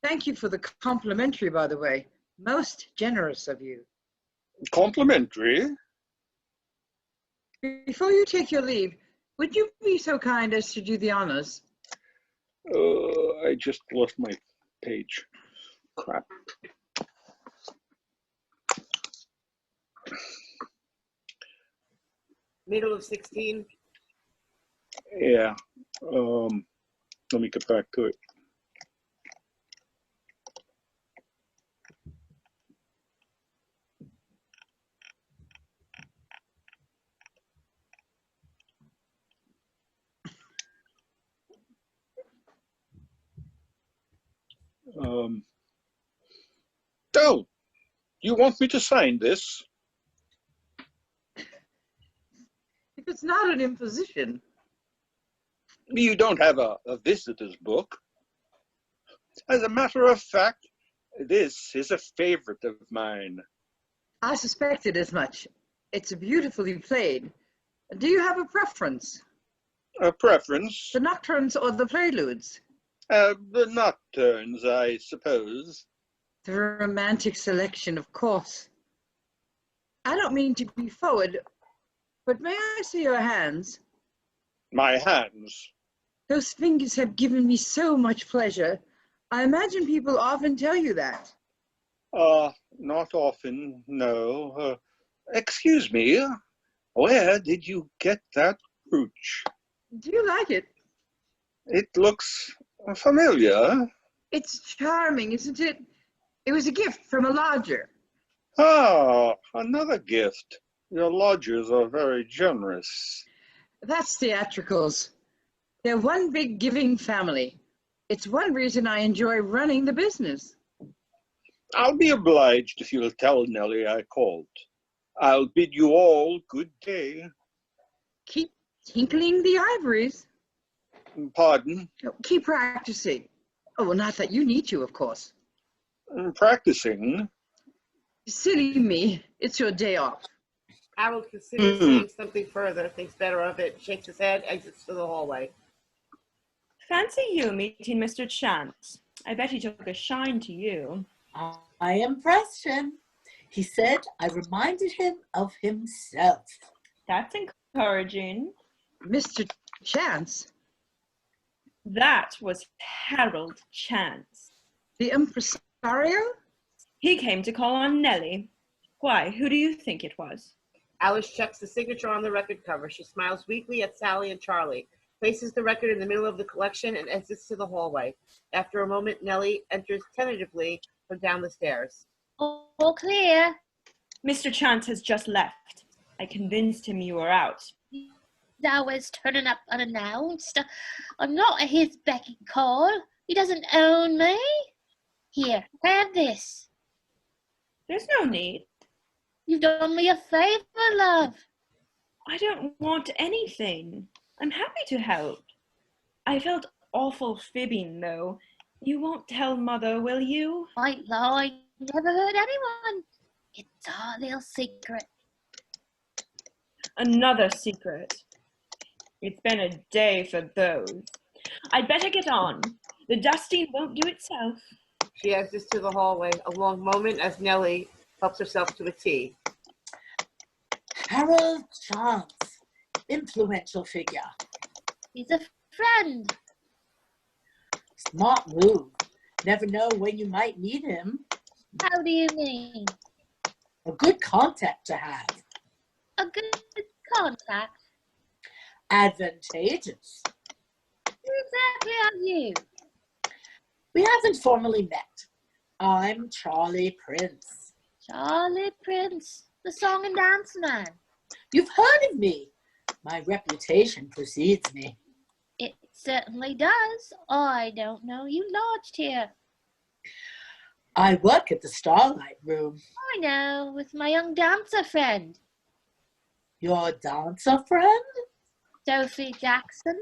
Thank you for the complimentary, by the way. Most generous of you. Complimentary? Before you take your leave, would you be so kind as to do the honors? I just lost my page. Crap. Middle of 16. Yeah. Let me get back to it. Oh, you want me to sign this? It's not an imposition. You don't have a visitor's book. As a matter of fact, this is a favorite of mine. I suspected as much. It's beautifully played. Do you have a preference? A preference? The nocturnes or the preludes? The nocturnes, I suppose. The romantic selection, of course. I don't mean to be forward, but may I see your hands? My hands? Those fingers have given me so much pleasure. I imagine people often tell you that. Not often, no. Excuse me, where did you get that brooch? Do you like it? It looks familiar. It's charming, isn't it? It was a gift from a lodger. Ah, another gift. Your lodgers are very generous. That's theatricals. They're one big giving family. It's one reason I enjoy running the business. I'll be obliged if you'll tell Nellie I called. I'll bid you all good day. Keep tinkling the ivories. Pardon? Keep practicing. Oh, well, not that you need to, of course. Practicing? Silly me. It's your day off. Harold considers saying something further, thinks better of it, shakes his head, exits to the hallway. Fancy you meeting Mr. Chance. I bet he took a shine to you. I impressed him. He said I reminded him of himself. That's encouraging. Mr. Chance? That was Harold Chance. The impresario? He came to call on Nellie. Why, who do you think it was? Alice checks the signature on the record cover. She smiles weakly at Sally and Charlie, places the record in the middle of the collection, and exits to the hallway. After a moment, Nellie enters tentatively from down the stairs. All clear. Mr. Chance has just left. I convinced him you were out. He's always turning up unannounced. I'm not at his beck and call. He doesn't own me. Here, have this. There's no need. You've done me a favor, love. I don't want anything. I'm happy to help. I felt awful fibbing, though. You won't tell Mother, will you? White lie. Never hurt anyone. It's our little secret. Another secret. It's been a day for those. I'd better get on. The dusting won't do itself. She exits to the hallway, a long moment as Nellie helps herself to a tea. Harold Chance, influential figure. He's a friend. Smart move. Never know when you might need him. How do you mean? A good contact to have. A good contact? Advantageous. Who exactly are you? We haven't formally met. I'm Charlie Prince. Charlie Prince, the song and dance man. You've heard of me. My reputation precedes me. It certainly does. I don't know you lodged here. I work at the Starlight Room. I know, with my young dancer friend. Your dancer friend? Sophie Jackson.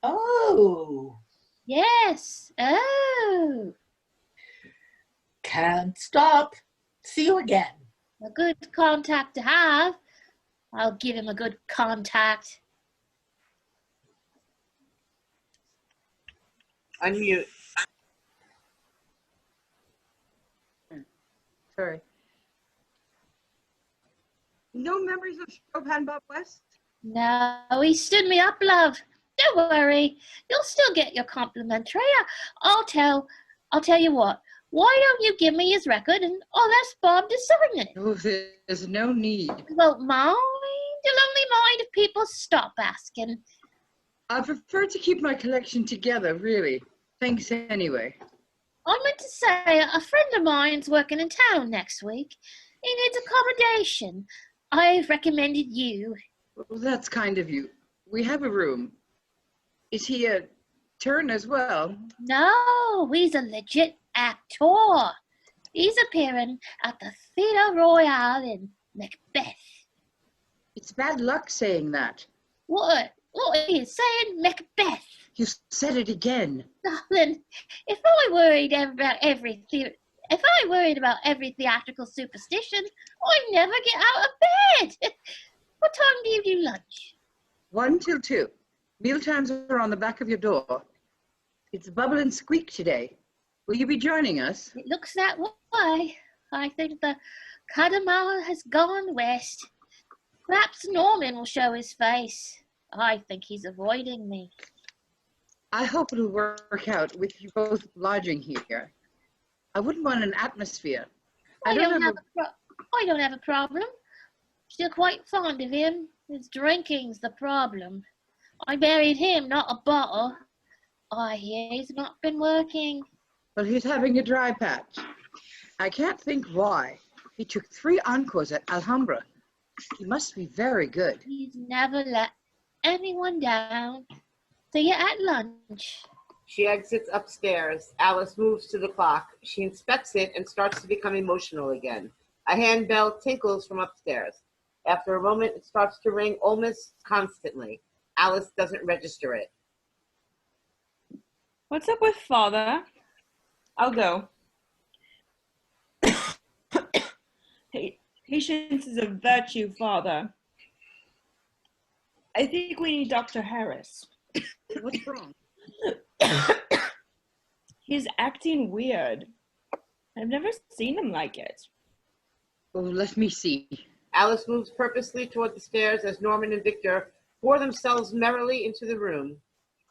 Oh. Yes. Oh. Can't stop. See you again. A good contact to have. I'll give him a good contact. Unmute. Sorry. No memories of Chopin Bob West? No, he stood me up, love. Don't worry. You'll still get your complimentary. I'll tell you what. Why don't you give me his record and I'll ask Bob to sign it? Oh, there's no need. You won't mind? You'll only mind if people stop asking. I prefer to keep my collection together, really. Thanks anyway. I meant to say, a friend of mine's working in town next week. He needs accommodation. I've recommended you. Well, that's kind of you. We have a room. Is he a turn as well? No, he's a legit actor. He's appearing at the Theatre Royal in Macbeth. It's bad luck saying that. What are you saying, Macbeth? You said it again. Darling, if I worried about every theatrical superstition, I'd never get out of bed. What time do you do lunch? 1 till 2. Mealtimes are on the back of your door. It's Bubble and Squeak today. Will you be joining us? It looks that way. I think the Cadamar has gone west. Perhaps Norman will show his face. I think he's avoiding me. I hope it'll work out with you both lodging here. I wouldn't want an atmosphere. I don't have a problem. Still quite fond of him. His drinking's the problem. I married him, not a bottle. I hear he's not been working. Well, he's having a dry patch. I can't think why. He took 3 encores at Alhambra. He must be very good. He's never let anyone down. See you at lunch. She exits upstairs. Alice moves to the clock. She inspects it and starts to become emotional again. A handbell tinkles from upstairs. After a moment, it starts to ring almost constantly. Alice doesn't register it. What's up with Father? I'll go. Patience is a virtue, Father. I think we need Dr. Harris. What's wrong? He's acting weird. I've never seen him like it. Oh, let me see. Alice moves purposely toward the stairs as Norman and Victor pour themselves merrily into the room.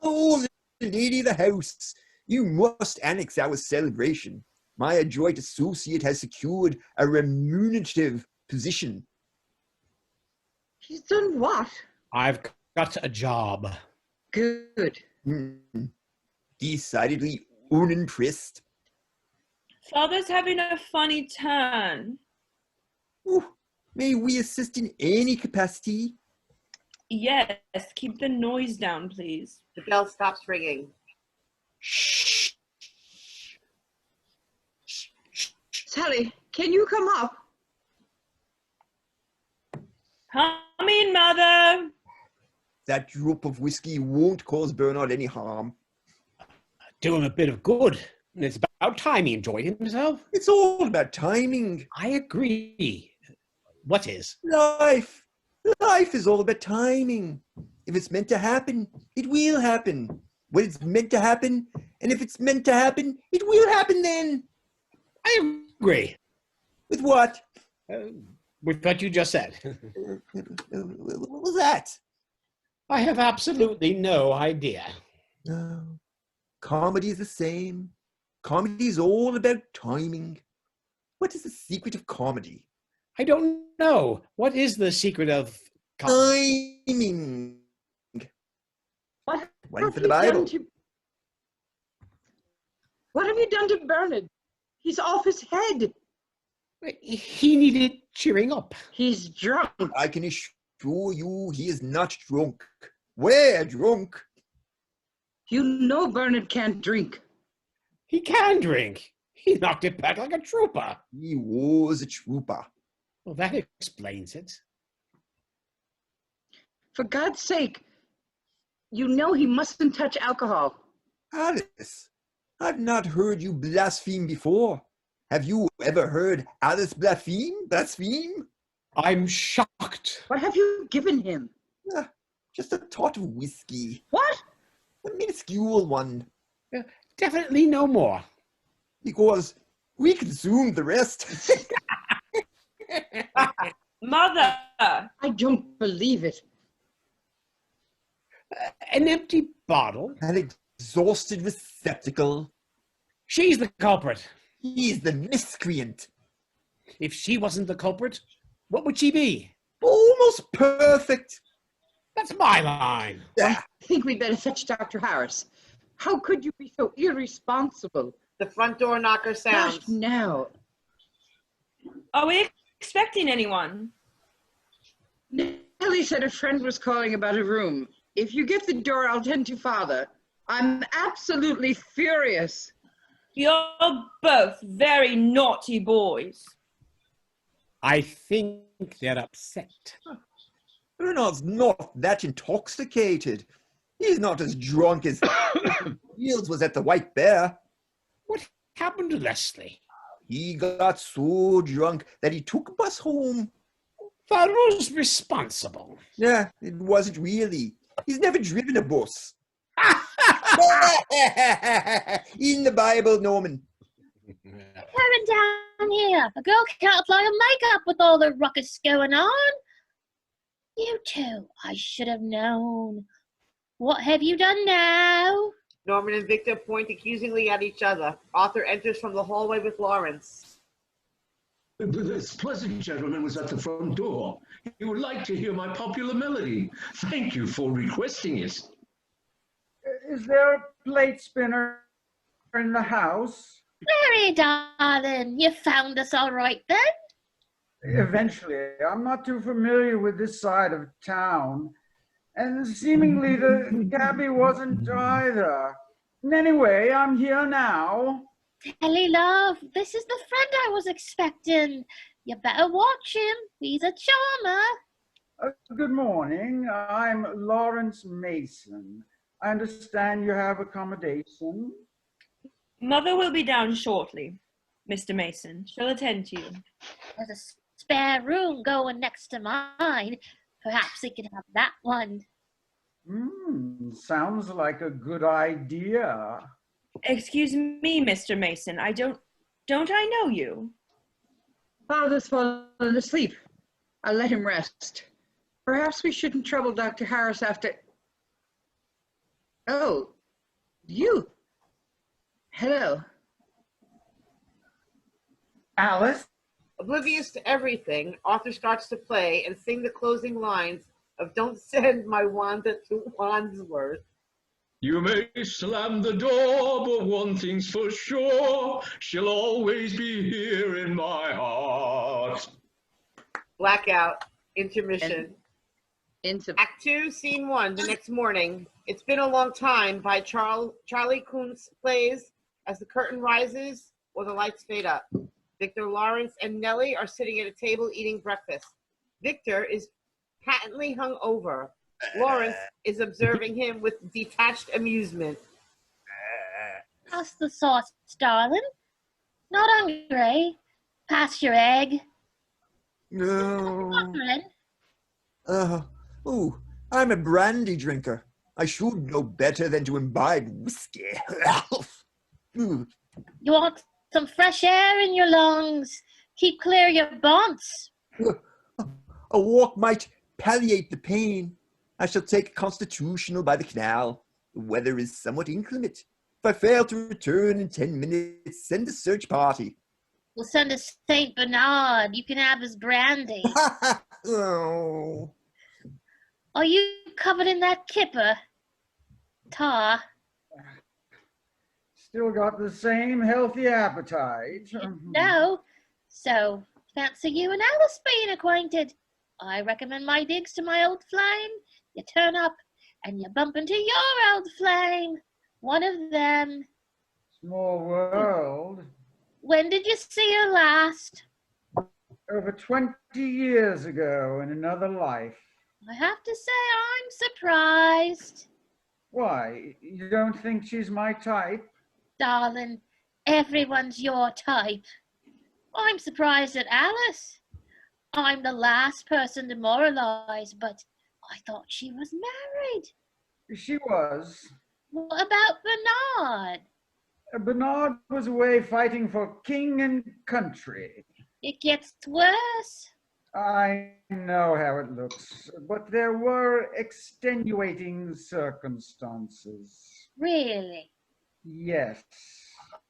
Oh, lady of the house, you must annex our celebration. My adroit associate has secured a remunerative position. He's done what? I've got a job. Good. Decidedly unimpressed. Father's having a funny turn. Ooh, may we assist in any capacity? Yes, keep the noise down, please. The bell stops ringing. Shh. Sally, can you come up? Coming, Mother. That drop of whiskey won't cause Bernard any harm. Do him a bit of good. It's about time he enjoyed himself. It's all about timing. I agree. What is? Life. Life is all about timing. If it's meant to happen, it will happen. When it's meant to happen, and if it's meant to happen, it will happen then. I agree. With what? With what you just said. What was that? I have absolutely no idea. No. Comedy is the same. Comedy is all about timing. What is the secret of comedy? I don't know. What is the secret of timing? What One for the Bible. What have you done to Bernard? He's off his head. He needed cheering up. He's drunk. I can assure you he is not drunk. We're drunk. You know Bernard can't drink. He can drink. He knocked it back like a trooper. He was a trooper. Well, that explains it. For God's sake, you know he mustn't touch alcohol. Alice, I've not heard you blaspheme before. Have you ever heard Alice blaspheme? I'm shocked. What have you given him? Just a tot of whiskey. What? A minuscule one. Definitely no more. Because we consumed the rest. Mother! I don't believe it. An empty bottle? An exhausted receptacle. She's the culprit. He's the miscreant. If she wasn't the culprit, what would she be? Almost perfect. That's my line. I think we'd better fetch Dr. Harris. How could you be so irresponsible? The front door knocker sounds. Gosh, now. Are we expecting anyone? Nellie said a friend was calling about a room. If you get the door, I'll tend to Father. I'm absolutely furious. You're both very naughty boys. I think they're upset. Bernard's not that intoxicated. He's not as drunk as Fields was at the White Bear. What happened to Leslie? He got so drunk that he took us home. That was responsible. Yeah, it wasn't really. He's never driven a bus. In the Bible, Norman. Coming down here. A girl can't apply her makeup with all the ruckus going on. You two, I should have known. What have you done now? Norman and Victor point accusingly at each other. Arthur enters from the hallway with Lawrence. This pleasant gentleman was at the front door. He would like to hear my popular melody. Thank you for requesting it. Is there a plate spinner in the house? Mary, darling, you found us all right then? Eventually. I'm not too familiar with this side of town. And seemingly the cabby wasn't either. Anyway, I'm here now. Telly, love, this is the friend I was expecting. You better watch him. He's a charmer. Good morning. I'm Lawrence Mason. I understand you have accommodation. Mother will be down shortly, Mr. Mason. She'll attend to you. There's a spare room going next to mine. Perhaps he can have that one. Sounds like a good idea. Excuse me, Mr. Mason. Don't I know you? Father's fallen asleep. I'll let him rest. Perhaps we shouldn't trouble Dr. Harris after... Oh, you. Hello. Alice? Oblivious to everything, Arthur starts to play and sing the closing lines of Don't Send My Wanda to Wandsworth. You may slam the door, but one thing's for sure, she'll always be here in my heart. Blackout. Intermission. Act 2, Scene 1, the next morning. It's Been a Long Time by Charlie Kuntz plays as the curtain rises or the lights fade up. Victor, Lawrence, and Nellie are sitting at a table eating breakfast. Victor is patently hungover. Lawrence is observing him with detached amusement. Pass the sauce, darling. Not hungry. Pass your egg. No. Darling. I'm a brandy drinker. I should know better than to imbibe whiskey. You want some fresh air in your lungs. Keep clear your bumps. A walk might palliate the pain. I shall take a constitutional by the canal. The weather is somewhat inclement. If I fail to return in 10 minutes, send a search party. We'll send a Saint Bernard. You can have his brandy. Oh. Are you covered in that kipper? Tar. Still got the same healthy appetite. No. So, fancy you and Alice being acquainted. I recommend my digs to my old flame. You turn up and you bump into your old flame. One of them. Small world. When did you see her last? Over 20 years ago in another life. I have to say I'm surprised. Why? You don't think she's my type? Darling, everyone's your type. I'm surprised at Alice. I'm the last person to moralize, but I thought she was married. She was. What about Bernard? Bernard was away fighting for king and country. It gets worse. I know how it looks, but there were extenuating circumstances. Really? Yes.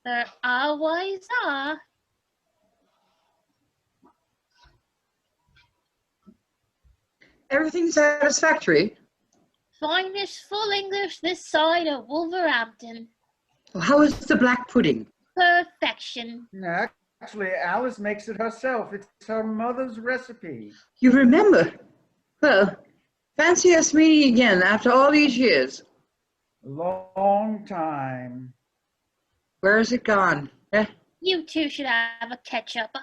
There always are. Everything satisfactory? Finest full English this side of Wolverhampton. Well, how is the black pudding? Perfection. Actually, Alice makes it herself. It's her mother's recipe. You remember? Well, fancy us meeting again after all these years. Long time. Where has it gone? You two should have a catch-up.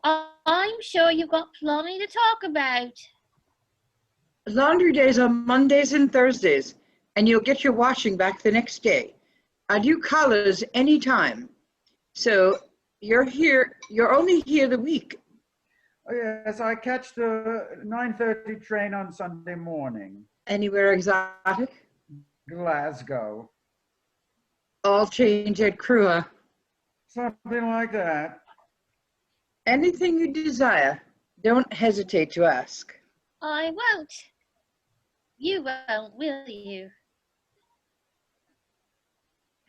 I'm sure you've got plenty to talk about. Laundry days are Mondays and Thursdays, and you'll get your washing back the next day. I do collars anytime. So you're only here the week. Oh, yes, I catch the 9:30 train on Sunday morning. Anywhere exotic? Glasgow. All change at Crua. Something like that. Anything you desire, don't hesitate to ask. I won't. You won't, will you?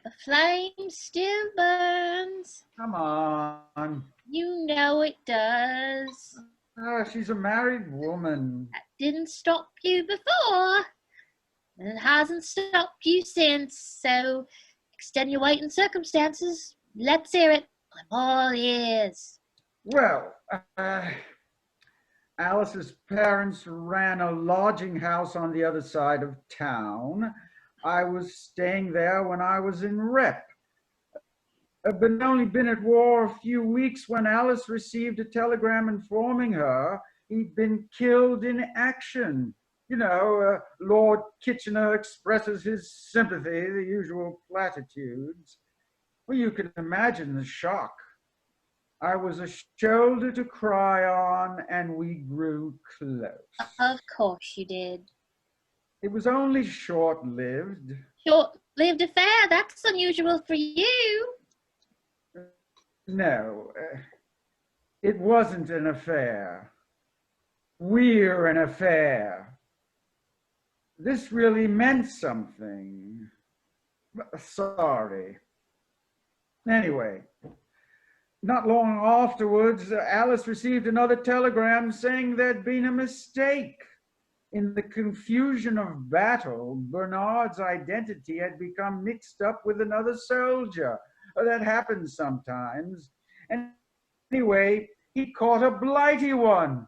The flame still burns. Come on. You know it does. She's a married woman. That didn't stop you before. And it hasn't stopped you since. So, extenuating circumstances, let's hear it. I'm all ears. Well, Alice's parents ran a lodging house on the other side of town. I was staying there when I was in rep. But only been at war a few weeks when Alice received a telegram informing her he'd been killed in action. You know, Lord Kitchener expresses his sympathy, the usual platitudes. Well, you can imagine the shock. I was a shoulder to cry on, and we grew close. Of course you did. It was only short-lived. Short-lived affair? That's unusual for you. No, it wasn't an affair. We're an affair. This really meant something. Sorry. Anyway, not long afterwards, Alice received another telegram saying there'd been a mistake. In the confusion of battle, Bernard's identity had become mixed up with another soldier. That happens sometimes. And anyway, he caught a blighty one.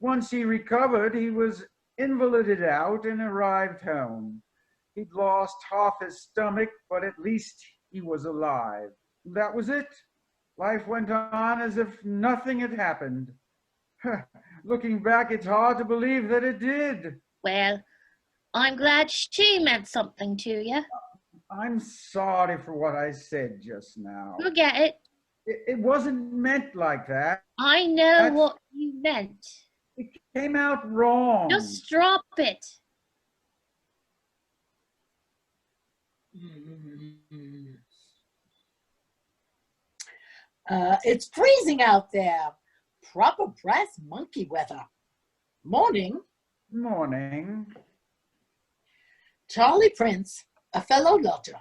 Once he recovered, he was invalided out and arrived home. He'd lost half his stomach, but at least he was alive. That was it. Life went on as if nothing had happened. Looking back, it's hard to believe that it did. Well, I'm glad she meant something to you. I'm sorry for what I said just now. Forget it. It wasn't meant like that. I know what you meant. It came out wrong. Just drop it. It's freezing out there. Proper brass monkey weather. Morning. Morning. Charlie Prince, a fellow lodger.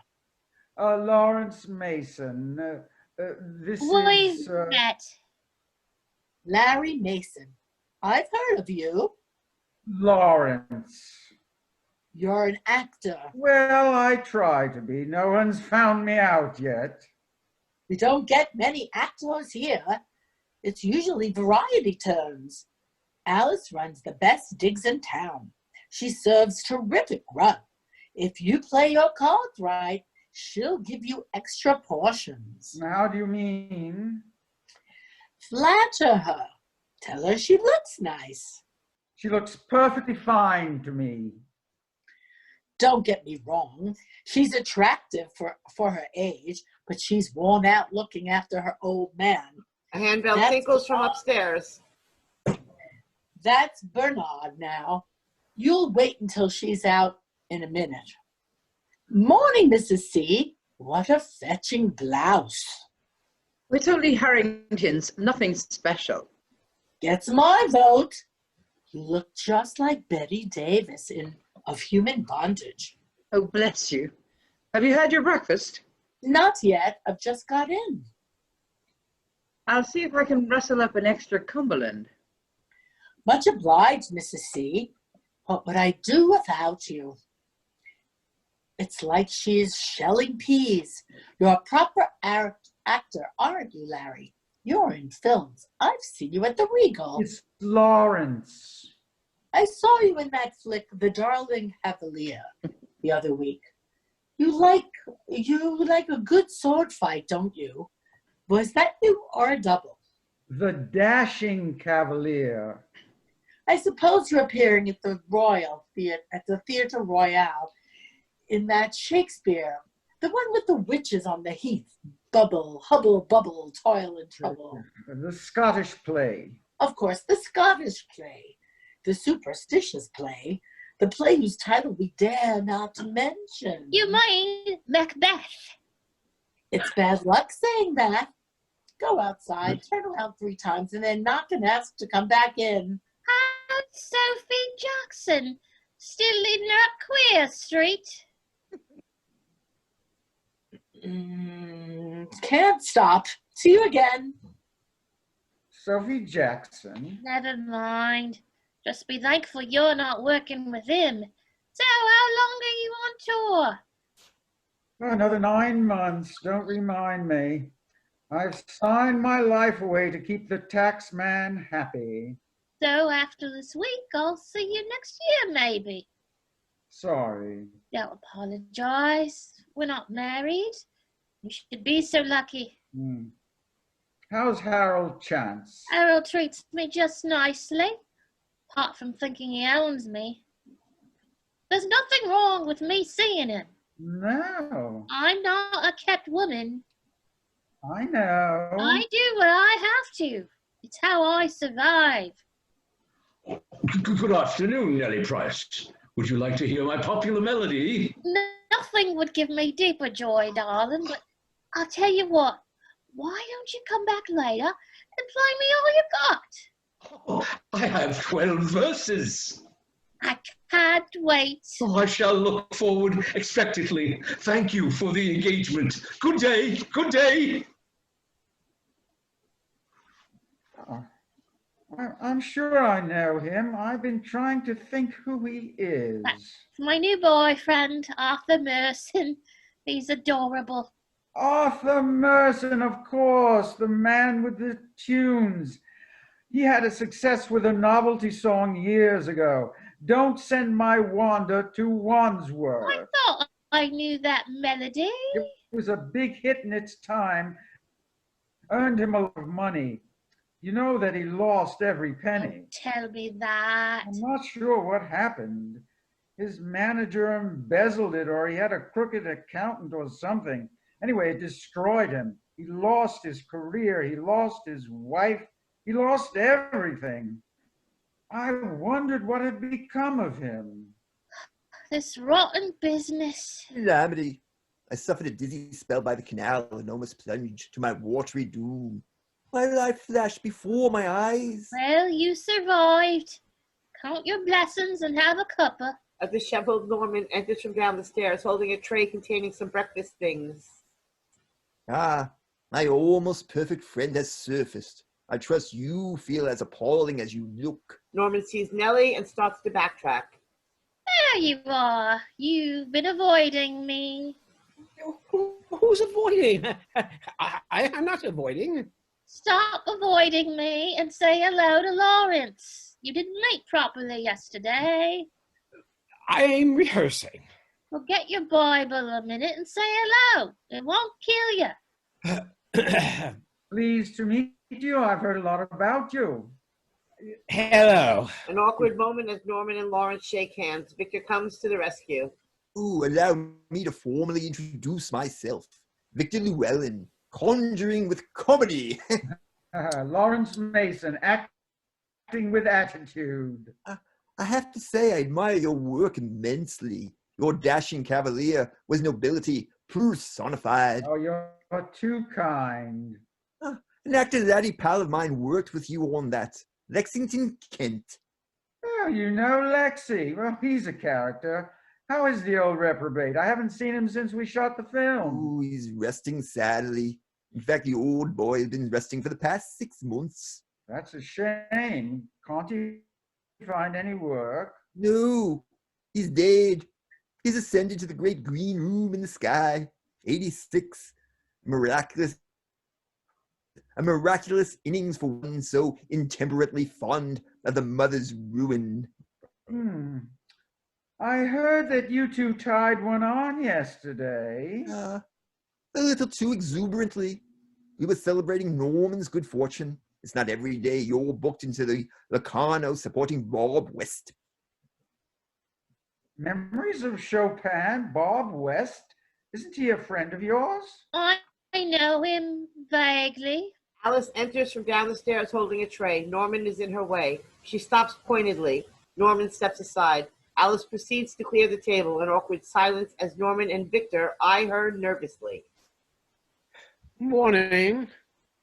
Lawrence Mason. This Who is... is that? Larry Mason. I've heard of you. Lawrence. You're an actor. Well, I try to be. No one's found me out yet. We don't get many actors here. It's usually variety turns. Alice runs the best digs in town. She serves terrific grub. If you play your cards right, she'll give you extra portions. How do you mean? Flatter her. Tell her she looks nice. She looks perfectly fine to me. Don't get me wrong. She's attractive for her age, but she's worn out looking after her old man. A handbell tinkles from upstairs. That's Bernard now. You'll wait until she's out in a minute. Morning, Mrs. C. What a fetching blouse. It's only Harrington's, nothing special. Gets my vote. You look just like Betty Davis in Of Human Bondage. Oh, bless you. Have you had your breakfast? Not yet. I've just got in. I'll see if I can rustle up an extra Cumberland. Much obliged, Mrs. C. What would I do without you? It's like she's shelling peas. You're a proper actor, aren't you, Larry? You're in films. I've seen you at the Regal. It's Lawrence. I saw you in that flick, The Darling Cavalier, the other week. You like a good sword fight, don't you? Was that you or a double? The Dashing Cavalier. I suppose you're appearing at the Royal Theatre, at the Theatre Royal, in that Shakespeare, the one with the witches on the heath. Bubble, hubble, bubble, toil and trouble. The Scottish play. Of course, the Scottish play, the superstitious play, the play whose title we dare not mention. You mean Macbeth? It's bad luck saying that. Go outside, turn around 3 times, and then knock and ask to come back in. How's Sophie Jackson? Still in that queer street? Can't stop. See you again. Sophie Jackson. Never mind. Just be thankful you're not working with him. So, how long are you on tour? Oh, another 9 months. Don't remind me. I've signed my life away to keep the tax man happy. So, after this week, I'll see you next year, maybe. Sorry. Don't apologize. We're not married. You should be so lucky. How's Harold Chance? Harold treats me just nicely, apart from thinking he owns me. There's nothing wrong with me seeing him. No. I'm not a kept woman. I know. I do what I have to. It's how I survive. Good afternoon, Nellie Price. Would you like to hear my popular melody? Nothing would give me deeper joy, darling, but I'll tell you what. Why don't you come back later and play me all you got? Oh, I have 12 verses. I can't wait. Oh, I shall look forward expectantly. Thank you for the engagement. Good day. Good day. I'm sure I know him. I've been trying to think who he is. That's my new boyfriend, Arthur Merson. He's adorable. Arthur Merson, of course, the man with the tunes. He had a success with a novelty song years ago. Don't Send My Wanda to Wandsworth. I thought I knew that melody. It was a big hit in its time. Earned him a lot of money. You know that he lost every penny. Don't tell me that. I'm not sure what happened. His manager embezzled it, or he had a crooked accountant or something. Anyway, it destroyed him. He lost his career. He lost his wife. He lost everything. I wondered what had become of him. This rotten business. Calamity. I suffered a dizzy spell by the canal and almost plunged to my watery doom. My life flashed before my eyes. Well, you survived. Count your blessings and have a cuppa. A disheveled Norman enters from down the stairs, holding a tray containing some breakfast things. Ah, my almost perfect friend has surfaced. I trust you feel as appalling as you look. Norman sees Nellie and starts to backtrack. There you are. You've been avoiding me. Who's avoiding? I'm not avoiding. Stop avoiding me and say hello to Lawrence. You didn't mate properly yesterday. I'm rehearsing. Well, get your Bible a minute and say hello. It won't kill you. Pleased to meet you. I've heard a lot about you. Hello. An awkward moment as Norman and Lawrence shake hands. Victor comes to the rescue. Ooh, allow me to formally introduce myself. Victor Llewellyn, conjuring with comedy. Lawrence Mason, acting with attitude. I have to say I admire your work immensely. Your dashing cavalier was nobility personified. Oh, you're too kind. An actor laddie pal of mine worked with you on that. Lexington, Kent. Oh, you know Lexi. Well, he's a character. How is the old reprobate? I haven't seen him since we shot the film. Ooh, he's resting sadly. In fact, the old boy has been resting for the past 6 months. That's a shame. Can't he find any work? No, he's dead. He's ascended to the great green room in the sky. 86. Miraculous. A miraculous innings for one so intemperately fond of the mother's ruin. I heard that you two tied one on yesterday. A little too exuberantly. We were celebrating Norman's good fortune. It's not every day you're booked into the Locarno supporting Bob West. Memories of Chopin, Bob West? Isn't he a friend of yours? I know him vaguely. Alice enters from down the stairs holding a tray. Norman is in her way. She stops pointedly. Norman steps aside. Alice proceeds to clear the table. An awkward silence as Norman and Victor eye her nervously. Morning.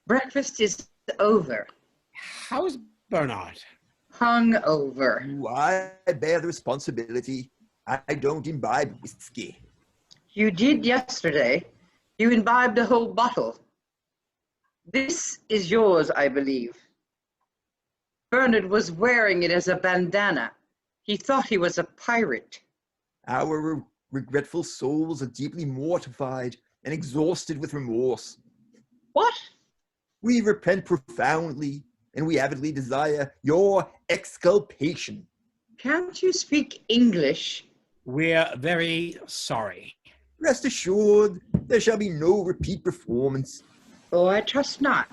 Breakfast is over. How's Bernard? Hung over. I bear the responsibility. I don't imbibe whiskey. You did yesterday. You imbibed a whole bottle. This is yours, I believe. Bernard was wearing it as a bandana. He thought he was a pirate. Our regretful souls are deeply mortified and exhausted with remorse. What? We repent profoundly, and we avidly desire your exculpation. Can't you speak English? We're very sorry. Rest assured, there shall be no repeat performance. Oh, I trust not.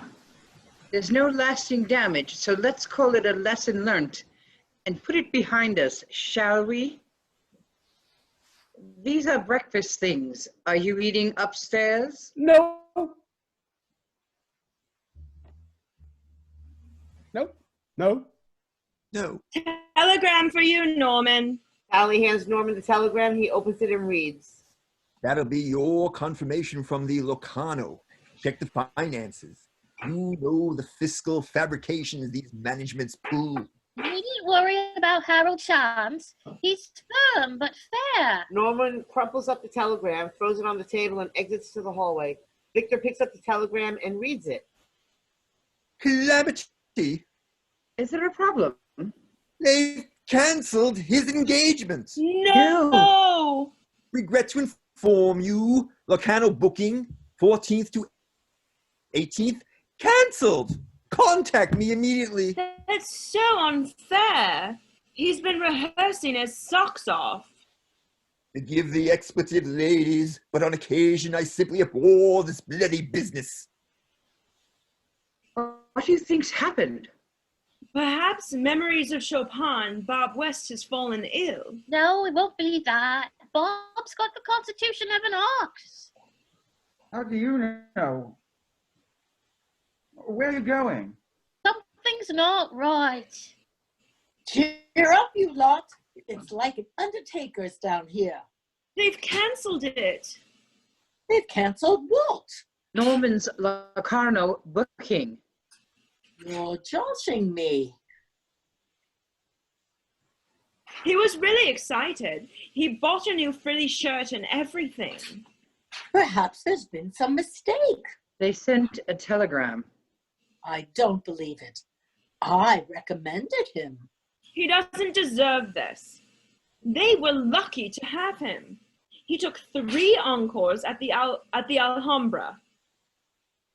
There's no lasting damage, so let's call it a lesson learnt and put it behind us, shall we? These are breakfast things. Are you eating upstairs? No. Nope. No. No. Telegram for you, Norman. Sally hands Norman the telegram. He opens it and reads. That'll be your confirmation from the Locarno. Check the finances. You know the fiscal fabrications these managements pull. You needn't worry about Harold Shams. He's firm but fair. Norman crumples up the telegram, throws it on the table, and exits to the hallway. Victor picks up the telegram and reads it. Calamity. Is there a problem? They've cancelled his engagement. No! Regret to inform you, Locarno booking, 14th to 18th, cancelled. Contact me immediately. That's so unfair. He's been rehearsing his socks off. Forgive the expletive, ladies, but on occasion I simply abhor this bloody business. What do you think's happened? Perhaps memories of Chopin, Bob West has fallen ill. No, it won't be that. Bob's got the constitution of an ox. How do you know? Where are you going? Something's not right. Cheer up, you lot. It's like an undertaker's down here. They've cancelled it. They've cancelled what? Norman's Locarno booking. You're joshing me. He was really excited. He bought a new frilly shirt and everything. Perhaps there's been some mistake. They sent a telegram. I don't believe it. I recommended him. He doesn't deserve this. They were lucky to have him. He took 3 encores at the Alhambra.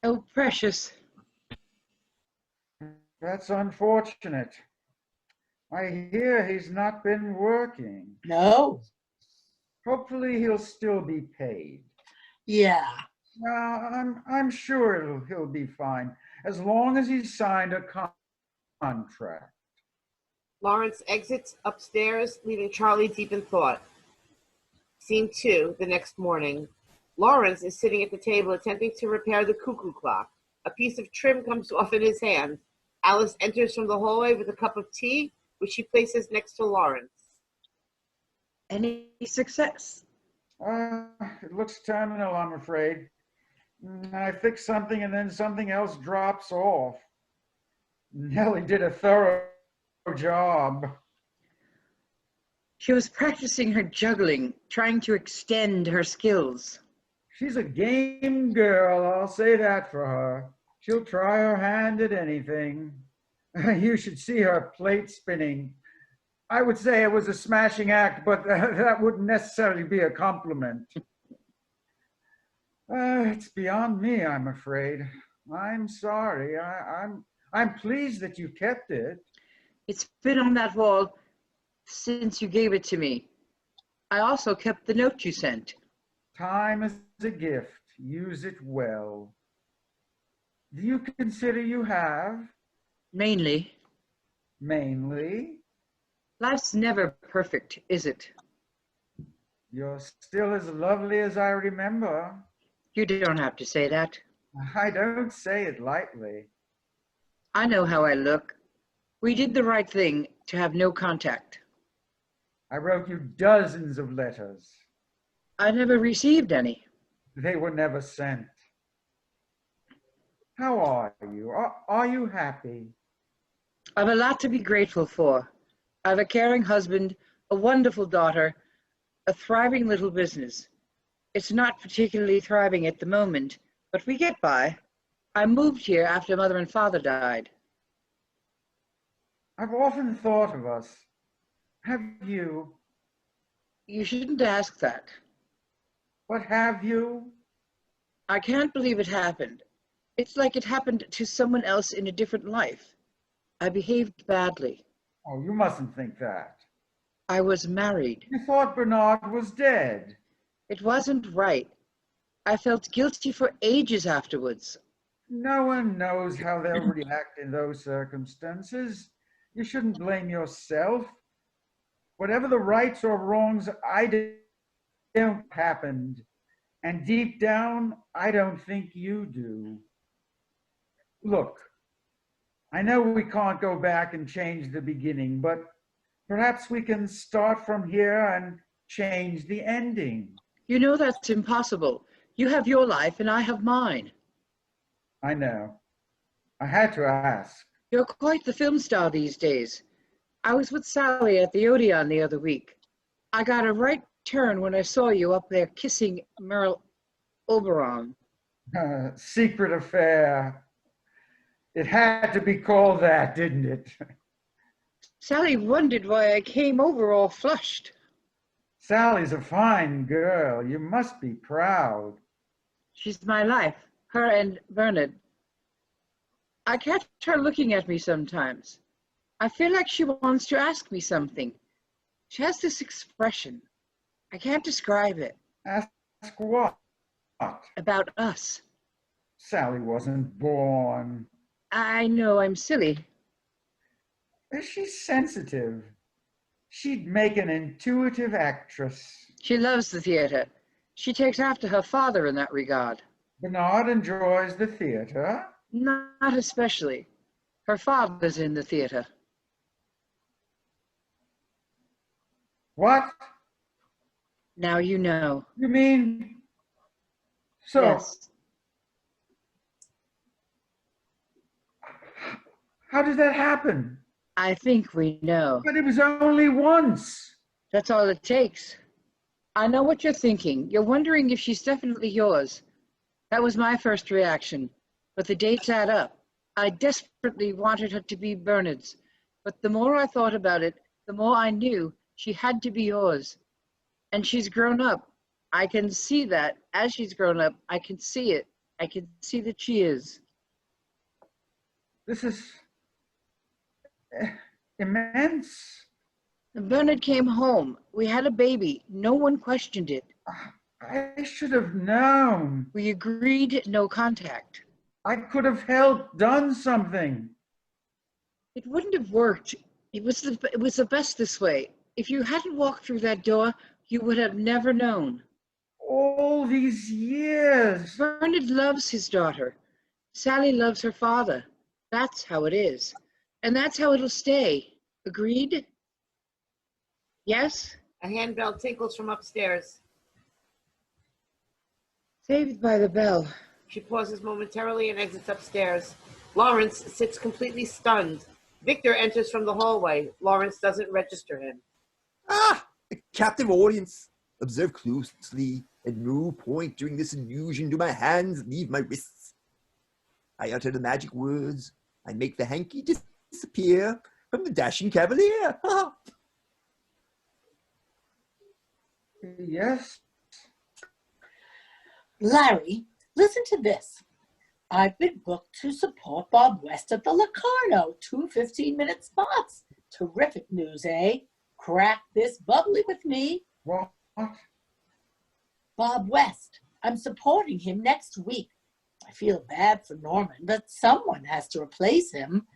Oh, precious. That's unfortunate. I hear he's not been working. No. Hopefully he'll still be paid. Yeah. I'm sure he'll be fine, as long as he's signed a contract. Lawrence exits upstairs, leaving Charlie deep in thought. Scene 2, the next morning. Lawrence is sitting at the table attempting to repair the cuckoo clock. A piece of trim comes off in his hand. Alice enters from the hallway with a cup of tea, which she places next to Lawrence. Any success? It looks terminal, I'm afraid. I fix something and then something else drops off. Nellie did a thorough job. She was practicing her juggling, trying to extend her skills. She's a game girl, I'll say that for her. She'll try her hand at anything. You should see her plate spinning. I would say it was a smashing act, but that wouldn't necessarily be a compliment. It's beyond me, I'm afraid. I'm sorry. I'm pleased that you kept it. It's been on that wall since you gave it to me. I also kept the note you sent. Time is a gift. Use it well. Do you consider you have? Mainly. Mainly? Life's never perfect, is it? You're still as lovely as I remember. You don't have to say that. I don't say it lightly. I know how I look. We did the right thing to have no contact. I wrote you dozens of letters. I never received any. They were never sent. How are you? Are you happy? I've a lot to be grateful for. I have a caring husband, a wonderful daughter, a thriving little business. It's not particularly thriving at the moment, but we get by. I moved here after Mother and Father died. I've often thought of us. Have you? You shouldn't ask that. But have you? I can't believe it happened. It's like it happened to someone else in a different life. I behaved badly. Oh, you mustn't think that. I was married. You thought Bernard was dead. It wasn't right. I felt guilty for ages afterwards. No one knows how they'll react in those circumstances. You shouldn't blame yourself. Whatever the rights or wrongs don't happened. And deep down, I don't think you do. Look, I know we can't go back and change the beginning, but perhaps we can start from here and change the ending. You know that's impossible. You have your life and I have mine. I know. I had to ask. You're quite the film star these days. I was with Sally at the Odeon the other week. I got a right turn when I saw you up there kissing Merle Oberon. Secret affair. It had to be called that, didn't it? Sally wondered why I came over all flushed. Sally's a fine girl. You must be proud. She's my life, her and Bernard. I catch her looking at me sometimes. I feel like she wants to ask me something. She has this expression. I can't describe it. Ask what? About us. Sally wasn't born. I know I'm silly. She's sensitive. She'd make an intuitive actress. She loves the theater. She takes after her father in that regard. Bernard enjoys the theater? Not especially. Her father's in the theater. What? Now you know. You mean... So... Yes. How did that happen? I think we know. But it was only once. That's all it takes. I know what you're thinking. You're wondering if she's definitely yours. That was my first reaction. But the dates add up. I desperately wanted her to be Bernard's. But the more I thought about it, the more I knew she had to be yours. And she's grown up. I can see that. As she's grown up, I can see it. I can see that she is. This is... immense. Bernard came home. We had a baby. No one questioned it. I should have known. We agreed no contact. I could have helped, done something. It wouldn't have worked. It was the best this way. If you hadn't walked through that door, you would have never known. All these years. Bernard loves his daughter. Sally loves her father. That's how it is. And that's how it'll stay. Agreed? Yes? A handbell tinkles from upstairs. Saved by the bell. She pauses momentarily and exits upstairs. Lawrence sits completely stunned. Victor enters from the hallway. Lawrence doesn't register him. Ah, a captive audience. Observe closely. At no point during this illusion do my hands leave my wrists. I utter the magic words. I make the hanky disappear from the dashing cavalier. Yes. Larry, listen to this. I've been booked to support Bob West at the Locarno. 2 15-minute spots. Terrific news, eh? Crack this bubbly with me. What? Bob West. I'm supporting him next week. I feel bad for Norman, but someone has to replace him.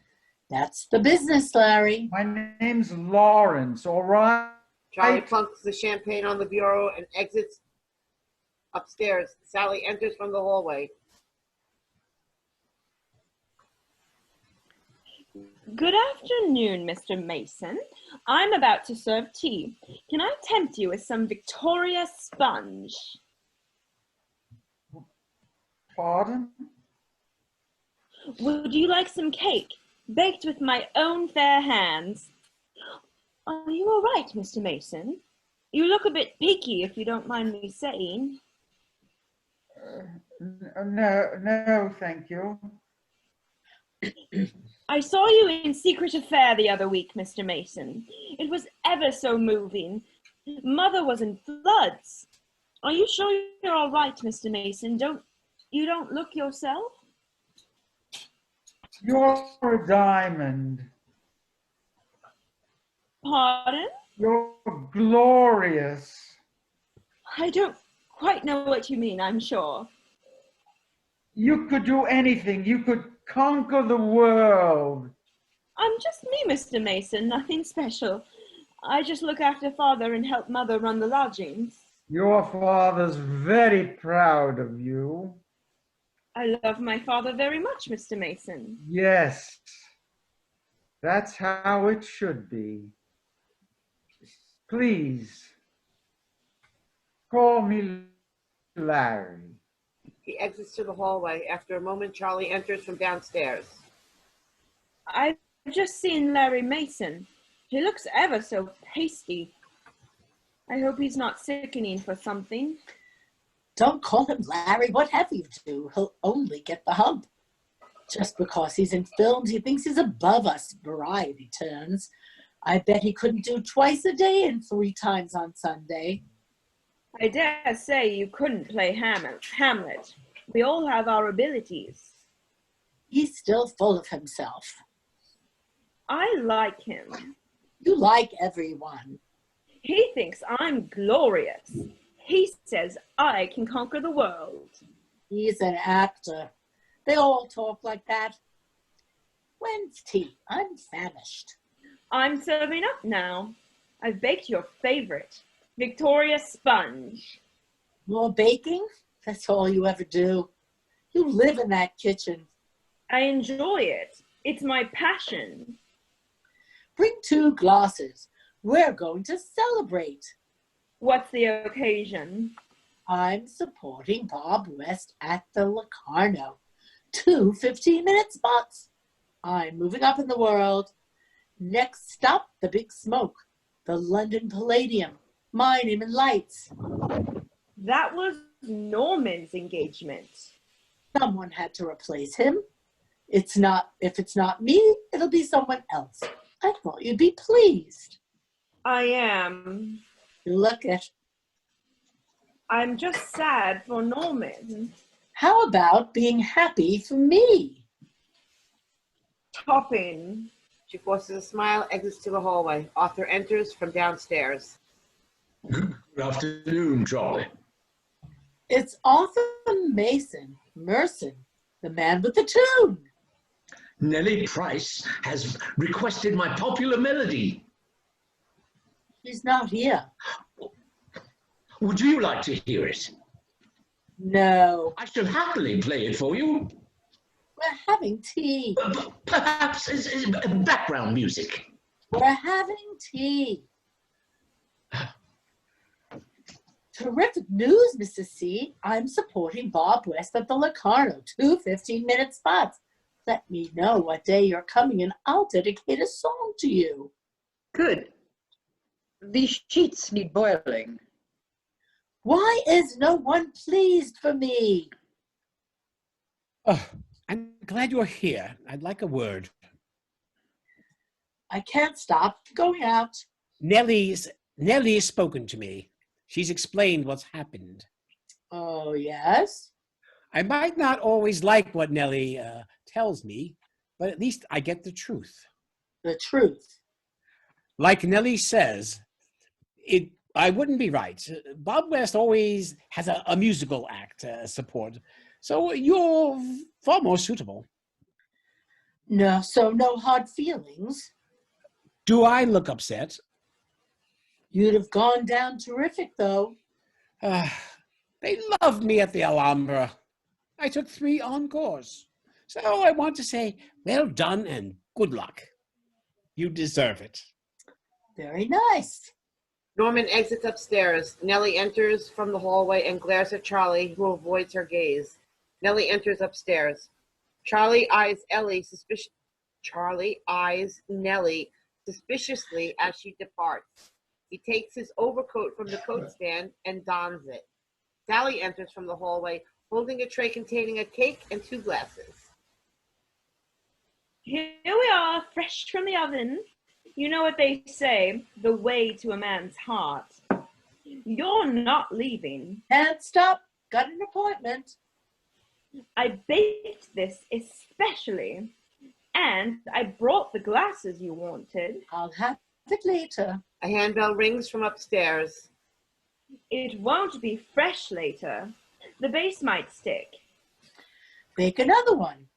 That's the business, Larry. My name's Lawrence, all right? Charlie plunks the champagne on the bureau and exits upstairs. Sally enters from the hallway. Good afternoon, Mr. Mason. I'm about to serve tea. Can I tempt you with some Victoria sponge? Pardon? Would you like some cake, baked with my own fair hands? Are you all right, Mr. Mason? You look a bit peaky, if you don't mind me saying. No, thank you. I saw you in Secret Affair the other week, Mr. Mason. It was ever so moving. Mother was in floods. Are you sure you're all right, Mr. Mason? You don't look yourself? You're a diamond. Pardon? You're glorious. I don't quite know what you mean, I'm sure. You could do anything. You could conquer the world. I'm just me, Mr. Mason, nothing special. I just look after Father and help Mother run the lodgings. Your father's very proud of you. I love my father very much, Mr. Mason. Yes, that's how it should be. Please, call me Larry. He exits to the hallway. After a moment, Charlie enters from downstairs. I've just seen Larry Mason. He looks ever so pasty. I hope he's not sickening for something. Don't call him Larry. What have you to? He'll only get the hump. Just because he's in films, he thinks he's above us variety turns. I bet he couldn't do twice a day and 3 times on Sunday. I dare say you couldn't play Hamlet. We all have our abilities. He's still full of himself. I like him. You like everyone. He thinks I'm glorious. He says I can conquer the world. He's an actor. They all talk like that. When's tea? I'm famished. I'm serving up now. I've baked your favorite, Victoria sponge. More baking? That's all you ever do. You live in that kitchen. I enjoy it. It's my passion. Bring 2 glasses. We're going to celebrate. What's the occasion? I'm supporting Bob West at the Locarno. 2 15-minute spots. I'm moving up in the world. Next stop, the Big Smoke, the London Palladium, my name in lights. That was Norman's engagement. Someone had to replace him. If it's not me, it'll be someone else. I thought you'd be pleased. I am. You look it. I'm just sad for Norman. How about being happy for me? Topping. She forces a smile, exits to the hallway. Arthur enters from downstairs. Good afternoon, Charlie. It's Arthur Mason, Merson, the man with the tune. Nellie Price has requested my popular melody. She's not here. Would you like to hear it? No. I shall happily play it for you. We're having tea. Perhaps as background music. We're having tea. Terrific news, Mrs. C. I'm supporting Bob West at the Locarno. 2 15-minute spots. Let me know what day you're coming and I'll dedicate a song to you. Good. These sheets need boiling. Why is no one pleased for me? Oh, I'm glad you're here. I'd like a word. I can't stop going out. Nellie's spoken to me. She's explained what's happened. Oh, yes? I might not always like what Nellie tells me, but at least I get the truth. The truth? Like Nellie says, I wouldn't be right. Bob West always has a musical act support, so you're far more suitable. No, so no hard feelings. Do I look upset? You'd have gone down terrific, though. They loved me at the Alhambra. I took 3 encores. So I want to say, well done and good luck. You deserve it. Very nice. Norman exits upstairs. Nellie enters from the hallway and glares at Charlie, who avoids her gaze. Nellie enters upstairs. Charlie eyes Nellie suspiciously as she departs. He takes his overcoat from the coat stand and dons it. Sally enters from the hallway, holding a tray containing a cake and 2 glasses. Here we are, fresh from the oven. You know what they say, the way to a man's heart. You're not leaving. Can't stop. Got an appointment. I baked this especially, and I brought the glasses you wanted. I'll have it later. A handbell rings from upstairs. It won't be fresh later. The base might stick. Bake another one.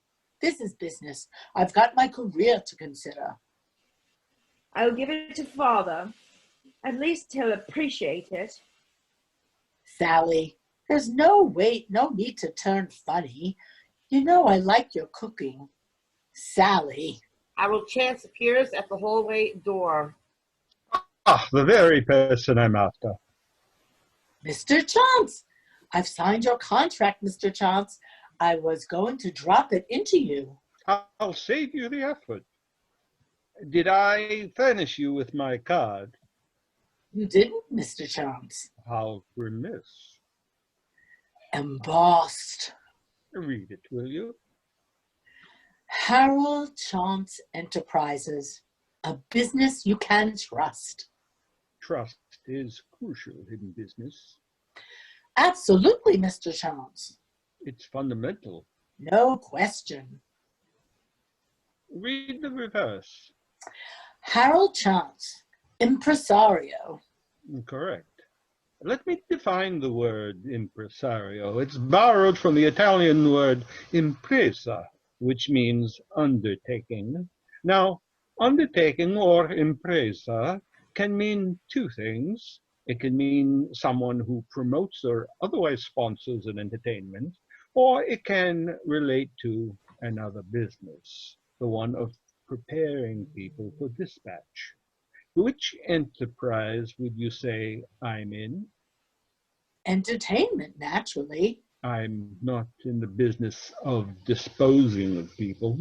This is business. I've got my career to consider. I'll give it to Father. At least he'll appreciate it. Sally, there's no need to turn funny. You know I like your cooking. Sally. Harold Chance appears at the hallway door. Ah, the very person I'm after. Mr. Chance, I've signed your contract, Mr. Chance. I was going to drop it into you. I'll save you the effort. Did I furnish you with my card? You didn't, Mr. Chance. How remiss. Embossed. Read it, will you? Harold Chance Enterprises, a business you can trust. Trust is crucial in business. Absolutely, Mr. Chance. It's fundamental. No question. Read the reverse. Harold Chance, impresario. Correct. Let me define the word impresario. It's borrowed from the Italian word impresa, which means undertaking. Now, undertaking or impresa can mean 2 things. It can mean someone who promotes or otherwise sponsors an entertainment, or it can relate to another business, the one of preparing people for dispatch. Which enterprise would you say I'm in? Entertainment, naturally. I'm not in the business of disposing of people.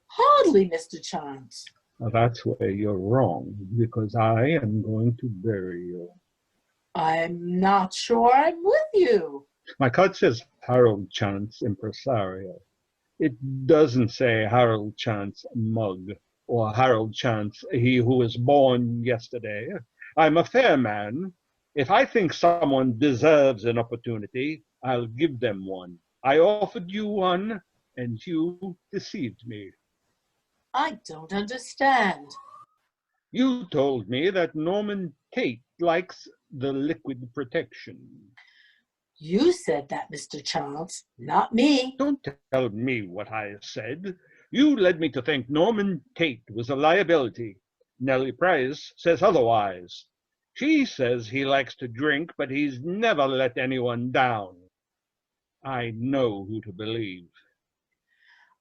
Hardly, Mr. Chance. Now, that's where you're wrong, because I am going to bury you. I'm not sure I'm with you. My card says Harold Chance Impresario. It doesn't say Harold Chance Mug or Harold Chance He Who Was Born Yesterday. I'm a fair man. If I think someone deserves an opportunity, I'll give them one. I offered you one, and you deceived me. I don't understand. You told me that Norman Tate likes the liquid protection. You said that, Mr. Chance, not me. Don't tell me what I said. You led me to think Norman Tate was a liability. Nellie Price says otherwise. She says he likes to drink, but he's never let anyone down. I know who to believe.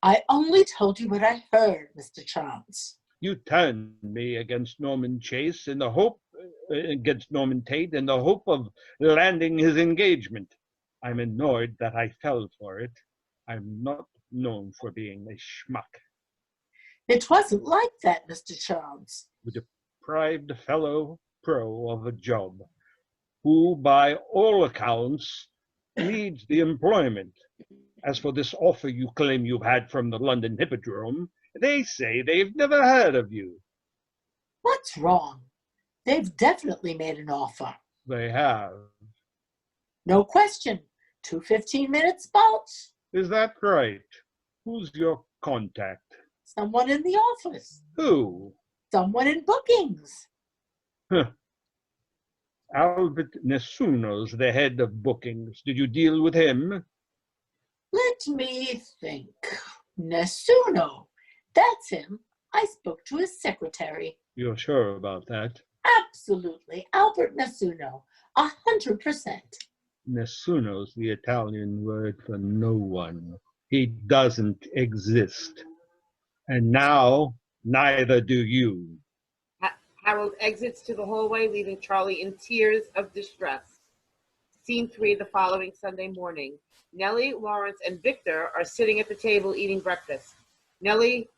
I only told you what I heard, Mr. Chance. You turned me against Norman Chase in the hope, against Norman Tate in the hope of landing his engagement. I'm annoyed that I fell for it. I'm not known for being a schmuck. It wasn't like that, Mr. Chance. A deprived fellow pro of a job, who by all accounts needs the employment. As for this offer you claim you've had from the London Hippodrome, they say they've never heard of you. What's wrong? They've definitely made an offer. They have. No question. 2 15-minute spots. Is that right? Who's your contact? Someone in the office. Who? Someone in bookings. Huh. Albert Nessuno's the head of bookings. Did you deal with him? Let me think. Nessuno. That's him. I spoke to his secretary. You're sure about that? Absolutely. Albert Nessuno. 100%. Nessuno's the Italian word for no one. He doesn't exist. And now, neither do you. Harold exits to the hallway, leaving Charlie in tears of distress. Scene 3, the following Sunday morning. Nellie, Lawrence, and Victor are sitting at the table eating breakfast. Nellie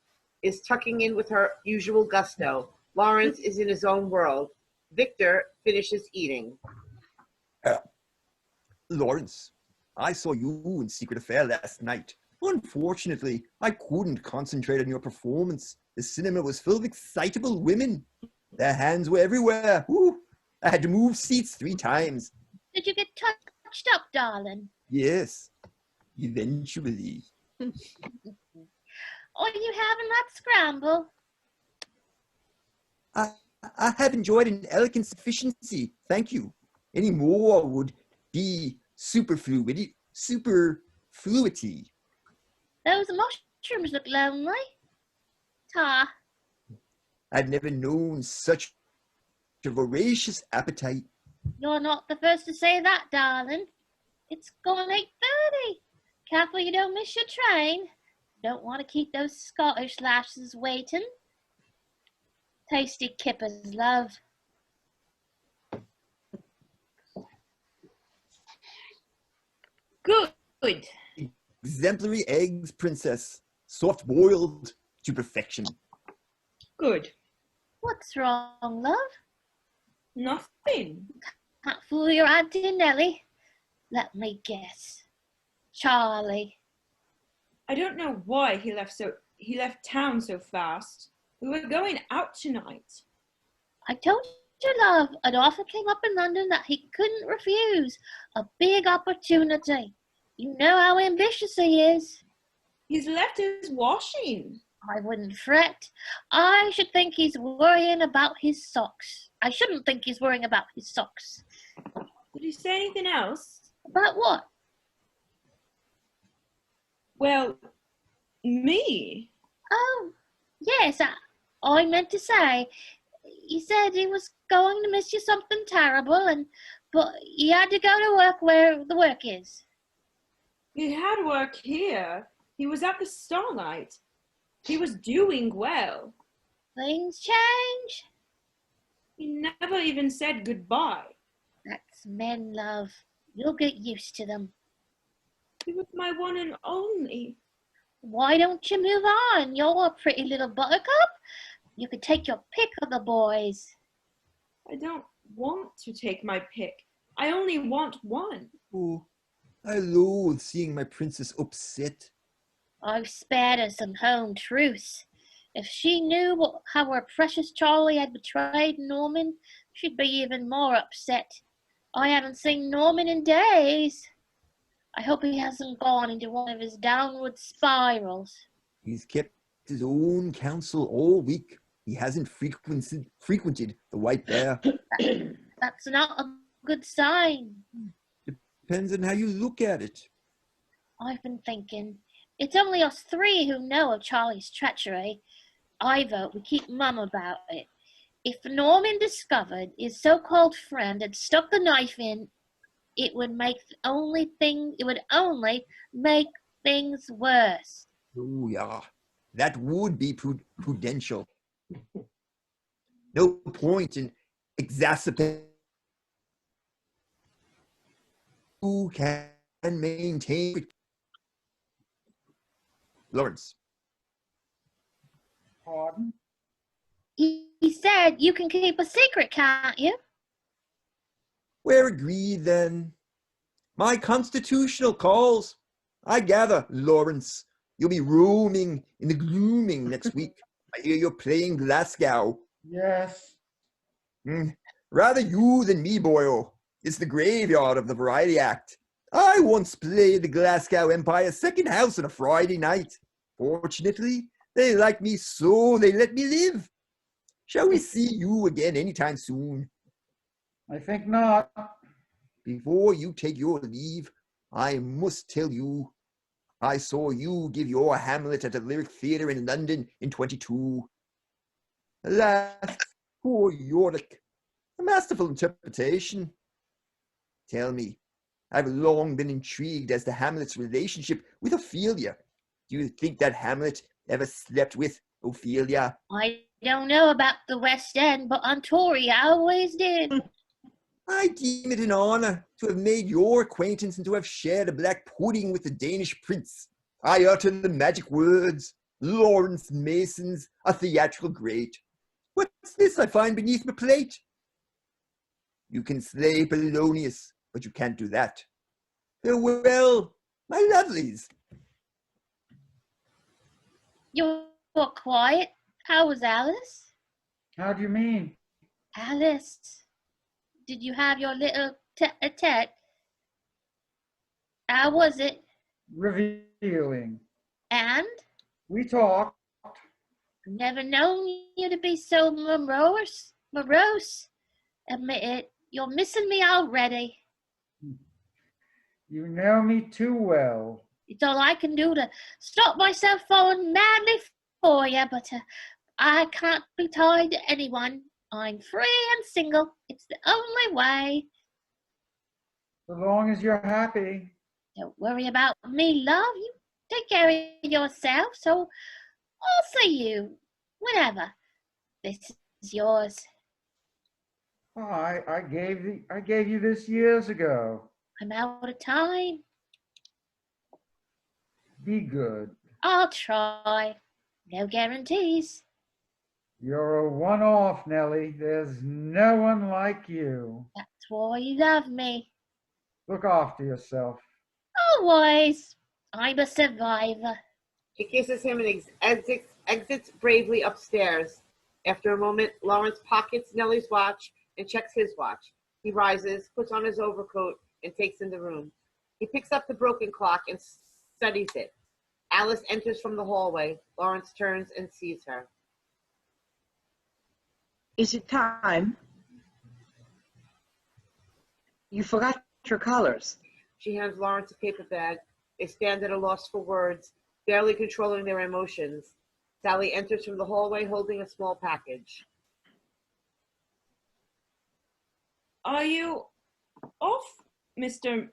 is tucking in with her usual gusto. Lawrence is in his own world. Victor finishes eating. Lawrence, I saw you in Secret Affair last night. Unfortunately, I couldn't concentrate on your performance. The cinema was full of excitable women. Their hands were everywhere. Woo. I had to move seats 3 times. Did you get touched up, darling? Yes, eventually. Are you having that scramble? I have enjoyed an elegant sufficiency, thank you. Any more would be superfluity. Those mushrooms look lonely. Ta. I've never known such a voracious appetite. You're not the first to say that, darling. It's gone 8:30. Careful you don't miss your train. Don't want to keep those Scottish lasses waiting. Tasty kippers, love. Good. Exemplary eggs, princess. Soft boiled to perfection. Good. What's wrong, love? Nothing. Can't fool your Auntie Nellie. Let me guess. Charlie. I don't know why he left town so fast. We were going out tonight. I told you, love, an offer came up in London that he couldn't refuse. A big opportunity. You know how ambitious he is. He's left his washing. I wouldn't fret. I should think he's worrying about his socks. I shouldn't think he's worrying about his socks. Did he say anything else? About what? Well, me. Oh, yes, I meant to say, he said he was going to miss you something terrible, but he had to go to work where the work is. He had work here. He was at the Starlight. He was doing well. Things change. He never even said goodbye. That's men, love. You'll get used to them. He was my one and only. Why don't you move on? You're a pretty little buttercup. You could take your pick of the boys. I don't want to take my pick. I only want one. Oh, I loathe seeing my princess upset. I've spared her some home truths. If she knew how her precious Charlie had betrayed Norman, she'd be even more upset. I haven't seen Norman in days. I hope he hasn't gone into one of his downward spirals. He's kept his own counsel all week. He hasn't frequented the White Bear. That's not a good sign. Depends on how you look at it. I've been thinking, it's only us 3 who know of Charlie's treachery. I vote we keep mum about it. If Norman discovered his so-called friend had stuck the knife in, it would only make things worse. Oh, yeah. That would be prudential. No point in exacerbating who can maintain. Lawrence. Pardon? He said you can keep a secret, can't you? We're agreed then. My constitutional calls. I gather, Lawrence, you'll be roaming in the gloaming next week. I hear you're playing Glasgow. Yes. Rather you than me, boyo. It's the graveyard of the variety act. I once played the Glasgow Empire's second house on a Friday night. Fortunately, they like me so they let me live. Shall we see you again anytime soon? I think not. Before you take your leave, I must tell you, I saw you give your Hamlet at a Lyric Theatre in London in 22. Alas, poor Yorick. A masterful interpretation. Tell me, I've long been intrigued as to Hamlet's relationship with Ophelia. Do you think that Hamlet ever slept with Ophelia? I don't know about the West End, but on Tory I always did. I deem it an honor to have made your acquaintance and to have shared a black pudding with the Danish prince. I utter the magic words, Lawrence Mason's a theatrical great. What's this I find beneath my plate? You can slay Polonius, but you can't do that. Farewell, my lovelies. You're quiet. How was Alice? How do you mean? Alice, did you have your little tete-a-tete? How was it? Revealing. And? We talked. Never known you to be so morose. Admit it, you're missing me already. You know me too well. It's all I can do to stop myself falling madly for you, but I can't be tied to anyone. I'm free and single. It's the only way. So long as you're happy. Don't worry about me, love. You take care of yourself, so I'll see you whenever. This is yours. Oh, I gave you this years ago. I'm out of time. Be good. I'll try. No guarantees. You're a one-off, Nellie. There's no one like you. That's why you love me. Look after yourself. Always. I'm a survivor. She kisses him and exits bravely upstairs. After a moment, Lawrence pockets Nellie's watch and checks his watch. He rises, puts on his overcoat, and takes in the room. He picks up the broken clock and studies it. Alice enters from the hallway. Lawrence turns and sees her. Is it time? You forgot your colors. She hands Lawrence a paper bag. They stand at a loss for words, barely controlling their emotions. Sally enters from the hallway holding a small package. Are you off, Mr.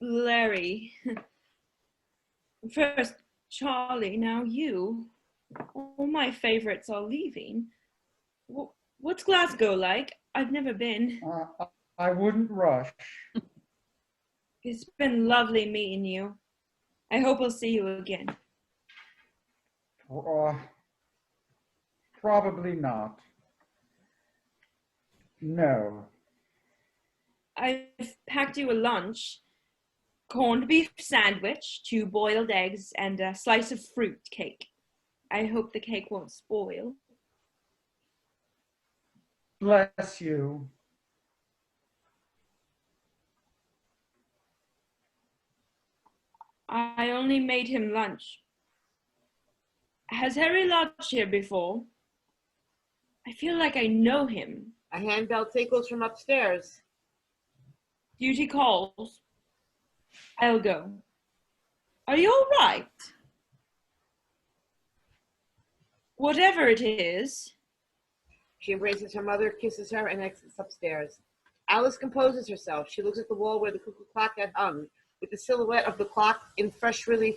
Larry? First Charlie, now you. All my favorites are leaving. What's Glasgow like? I've never been. I wouldn't rush. It's been lovely meeting you. I hope I'll see you again. Probably not. No. I've packed you a lunch. Corned beef sandwich, 2 boiled eggs, and a slice of fruit cake. I hope the cake won't spoil. Bless you. I only made him lunch. Has Harry lodged here before? I feel like I know him. A handbell tinkles from upstairs. Duty calls. I'll go. Are you all right? Whatever it is. She embraces her mother, kisses her, and exits upstairs. Alice composes herself. She looks at the wall where the cuckoo clock had hung, with the silhouette of the clock in fresh relief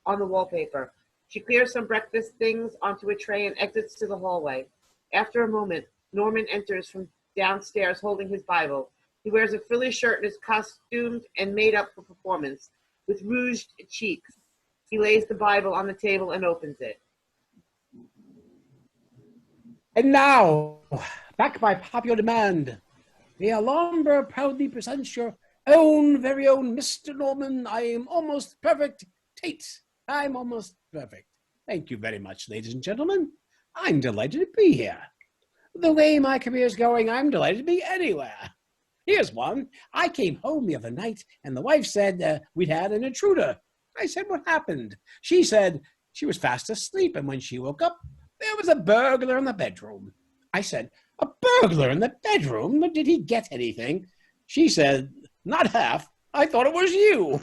on the wallpaper. She clears some breakfast things onto a tray and exits to the hallway. After a moment, Norman enters from downstairs holding his Bible. He wears a frilly shirt and is costumed and made up for performance, with rouged cheeks. He lays the Bible on the table and opens it. And now, back by popular demand, the Alhambra proudly presents your very own Mr. Norman. I am almost perfect Tate. I'm almost perfect. Thank you very much, ladies and gentlemen. I'm delighted to be here. The way my career is going, I'm delighted to be anywhere. Here's one. I came home the other night, and the wife said we'd had an intruder. I said, what happened? She said she was fast asleep, and when she woke up, there was a burglar in the bedroom. I said, a burglar in the bedroom? Did he get anything? She said, not half. I thought it was you.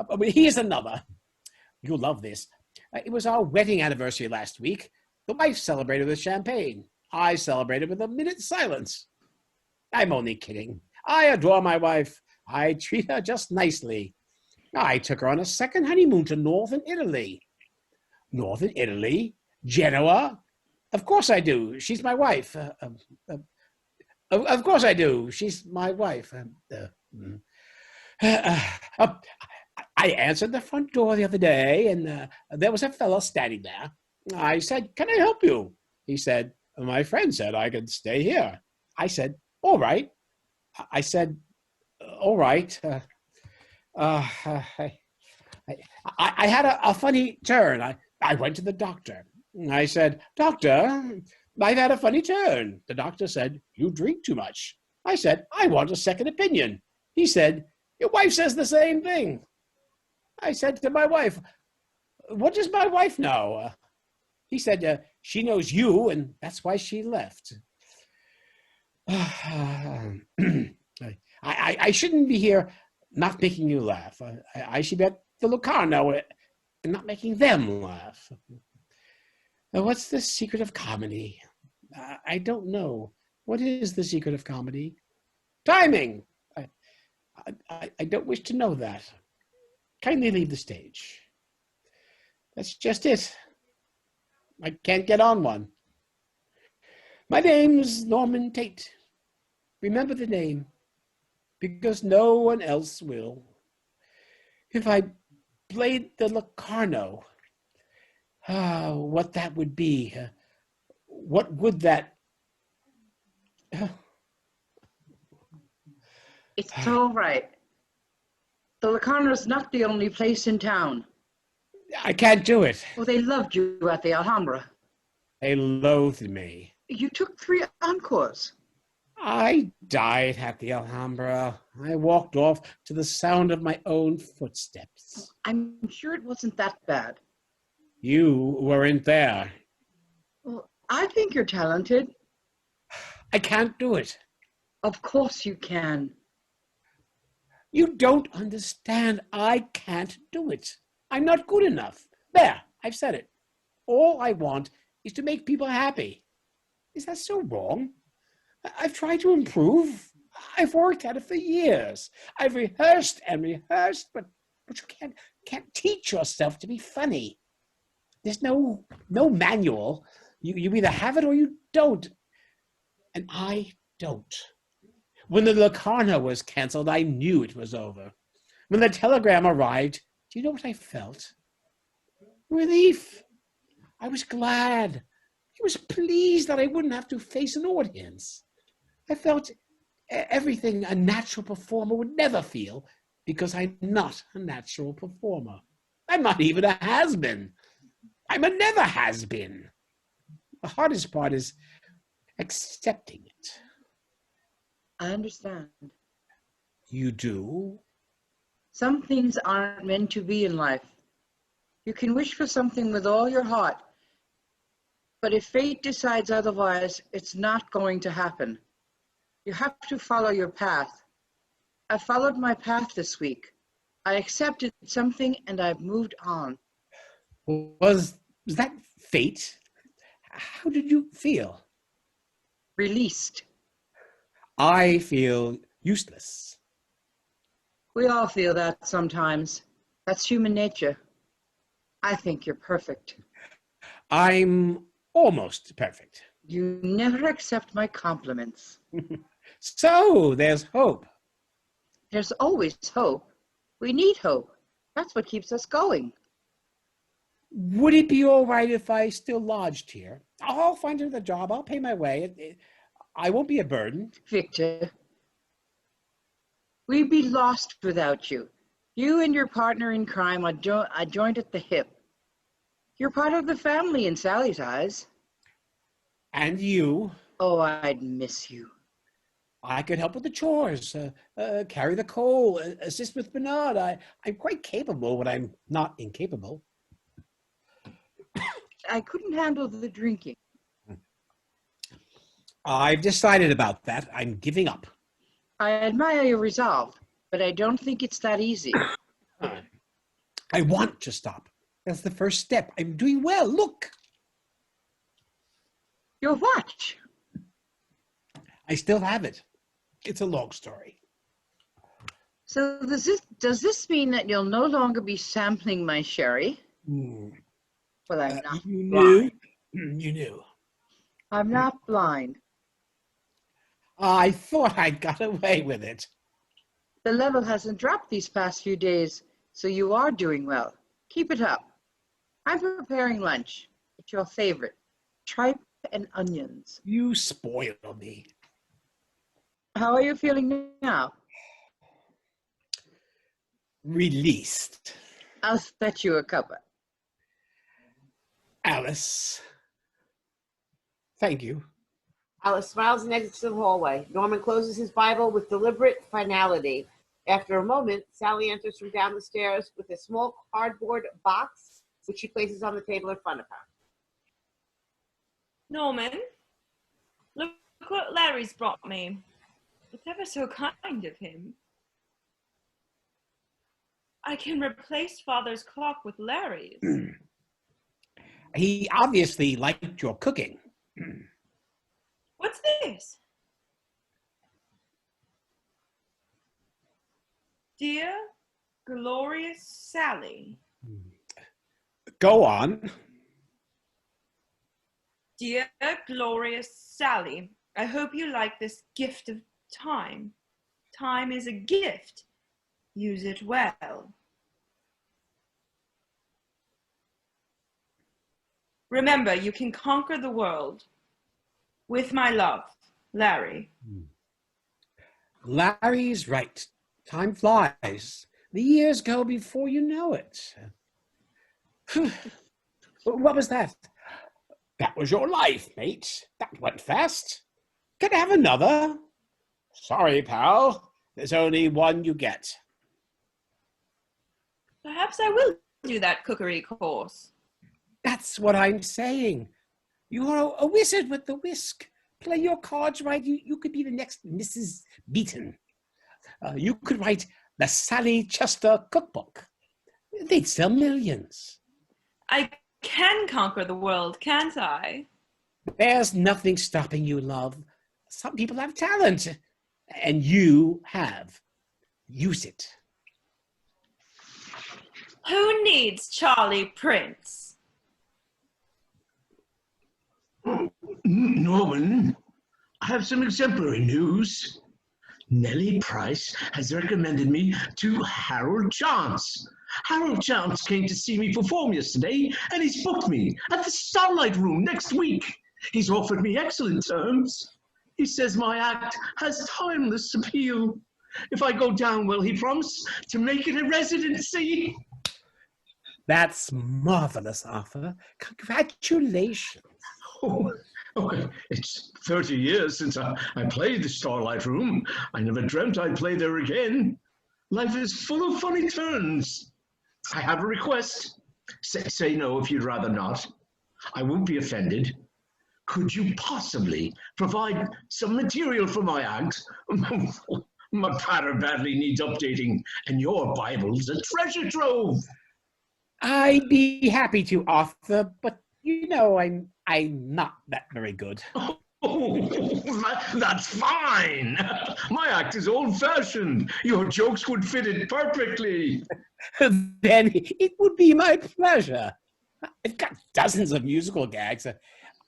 But here's another. You'll love this. It was our wedding anniversary last week. The wife celebrated with champagne. I celebrated with a minute's silence. I'm only kidding. I adore my wife. I treat her just nicely. I took her on a second honeymoon to northern Italy. Northern Italy? Genoa? Of course I do. She's my wife. Of course I do. She's my wife. I answered the front door the other day, and there was a fellow standing there. I said, "Can I help you?" He said, "My friend said I could stay here." I said, "All right." I said, "All right." I had a funny turn. I went to the doctor. I said, "Doctor, I've had a funny turn." The doctor said, "You drink too much." I said, "I want a second opinion." He said, "Your wife says the same thing." I said to my wife, "What does my wife know?" He said, "She knows you, and that's why she left." I shouldn't be here not making you laugh. I should be at the Locarno and not making them laugh. What's the secret of comedy? I don't know. What is the secret of comedy? Timing! I don't wish to know that. Kindly leave the stage. That's just it. I can't get on one. My name's Norman Tate. Remember the name, because no one else will. If I played the Locarno, what that would be. What would that... It's all right. The Locarno's not the only place in town. I can't do it. Well, they loved you at the Alhambra. They loathed me. You took 3 encores. I died at the Alhambra. I walked off to the sound of my own footsteps. I'm sure it wasn't that bad. You weren't there. Well, I think you're talented. I can't do it. Of course you can. You don't understand. I can't do it. I'm not good enough. There, I've said it. All I want is to make people happy. Is that so wrong? I've tried to improve. I've worked at it for years. I've rehearsed and rehearsed, but you can't teach yourself to be funny. There's no manual. You either have it or you don't. And I don't. When the Locarno was canceled, I knew it was over. When the telegram arrived, do you know what I felt? Relief. I was glad. I was pleased that I wouldn't have to face an audience. I felt everything a natural performer would never feel, because I'm not a natural performer. I'm not even a has-been. I'm a never has-been. The hardest part is accepting it. I understand. You do? Some things aren't meant to be in life. You can wish for something with all your heart, but if fate decides otherwise, it's not going to happen. You have to follow your path. I followed my path this week. I accepted something and I've moved on. Was that fate? How did you feel? Released. I feel useless. We all feel that sometimes. That's human nature. I think you're perfect. I'm almost perfect. You never accept my compliments. So there's hope. There's always hope. We need hope. That's what keeps us going. Would it be all right if I still lodged here? I'll find another job. I'll pay my way. I won't be a burden. Victor, we'd be lost without you. You and your partner in crime are joined at the hip. You're part of the family in Sally's eyes. And you? Oh, I'd miss you. I could help with the chores, carry the coal, assist with Bernard. I'm quite capable when I'm not incapable. I couldn't handle the drinking. I've decided about that. I'm giving up. I admire your resolve, but I don't think it's that easy. I want to stop. That's the first step. I'm doing well. Look. Your watch. I still have it. It's a long story. So does this mean that you'll no longer be sampling my sherry? Well, I'm not You blind. knew. You knew. I'm not blind. I thought I got away with it. The level hasn't dropped these past few days, so you are doing well. Keep it up. I'm preparing lunch. It's your favorite. Tripe and onions. You spoil me. How are you feeling now? Released. I'll fetch you a cuppa. Alice. Thank you. Alice smiles and exits the hallway. Norman closes his Bible with deliberate finality. After a moment, Sally enters from down the stairs with a small cardboard box, which she places on the table in front of her. Norman, look what Larry's brought me. It's ever so kind of him. I can replace Father's clock with Larry's. He obviously liked your cooking. What's this? Dear Glorious Sally. Go on. Dear Glorious Sally, I hope you like this gift of time. Time is a gift. Use it well. Remember, you can conquer the world. With my love, Larry. Larry's right. Time flies. The years go before you know it. What was that? That was your life, mate. That went fast. Can I have another? Sorry, pal. There's only one you get. Perhaps I will do that cookery course. That's what I'm saying. You're a wizard with the whisk. Play your cards right. You could be the next Mrs. Beaton. You could write the Sally Chester cookbook. They'd sell millions. I can conquer the world, can't I? There's nothing stopping you, love. Some people have talent, and you have. Use it. Who needs Charlie Prince? Norman, I have some exemplary news. Nellie Price has recommended me to Harold Chance. Harold Chance came to see me perform yesterday, and he's booked me at the Starlight Room next week. He's offered me excellent terms. He says my act has timeless appeal. If I go down well, he promised to make it a residency. That's marvelous, Arthur. Congratulations. Oh, it's 30 years since I played the Starlight Room. I never dreamt I'd play there again. Life is full of funny turns. I have a request. Say no if you'd rather not. I won't be offended. Could you possibly provide some material for my act? My patter badly needs updating, and your Bible's a treasure trove. I'd be happy to, Arthur, but you know I'm not that very good. Oh, that's fine. My act is old-fashioned. Your jokes would fit it perfectly. Then it would be my pleasure. I've got dozens of musical gags.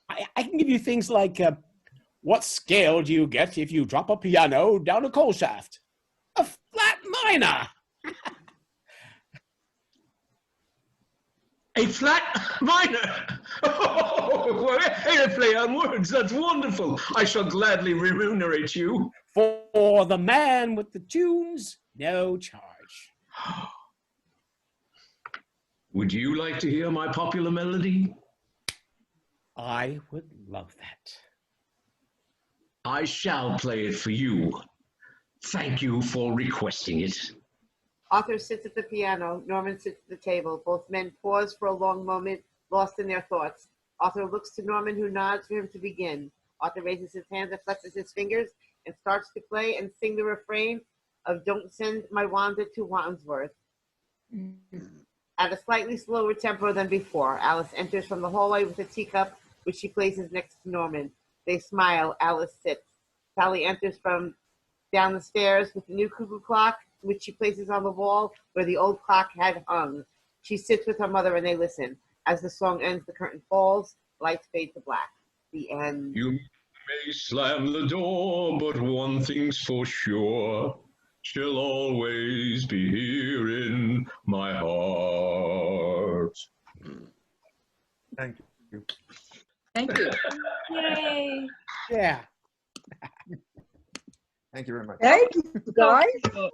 I can give you things like, what scale do you get if you drop a piano down a coal shaft? A flat minor. A flat minor? Oh, a play on words. That's wonderful. I shall gladly remunerate you. For the man with the tunes, no charge. Would you like to hear my popular melody? I would love that. I shall play it for you. Thank you for requesting it. Arthur sits at the piano. Norman sits at the table. Both men pause for a long moment, lost in their thoughts. Arthur looks to Norman, who nods for him to begin. Arthur raises his hands and flexes his fingers and starts to play and sing the refrain of Don't Send My Wanda to Wandsworth. At a slightly slower tempo than before, Alice enters from the hallway with a teacup, which she places next to Norman. They smile. Alice sits. Sally enters from down the stairs with the new cuckoo clock, which she places on the wall where the old clock had hung. She sits with her mother and they listen. As the song ends, the curtain falls, lights fade to black. The end. You may slam the door, but one thing's for sure. She'll always be here in my heart. Thank you. Thank you. Yay. Yeah. Thank you very much. Thank you, guys.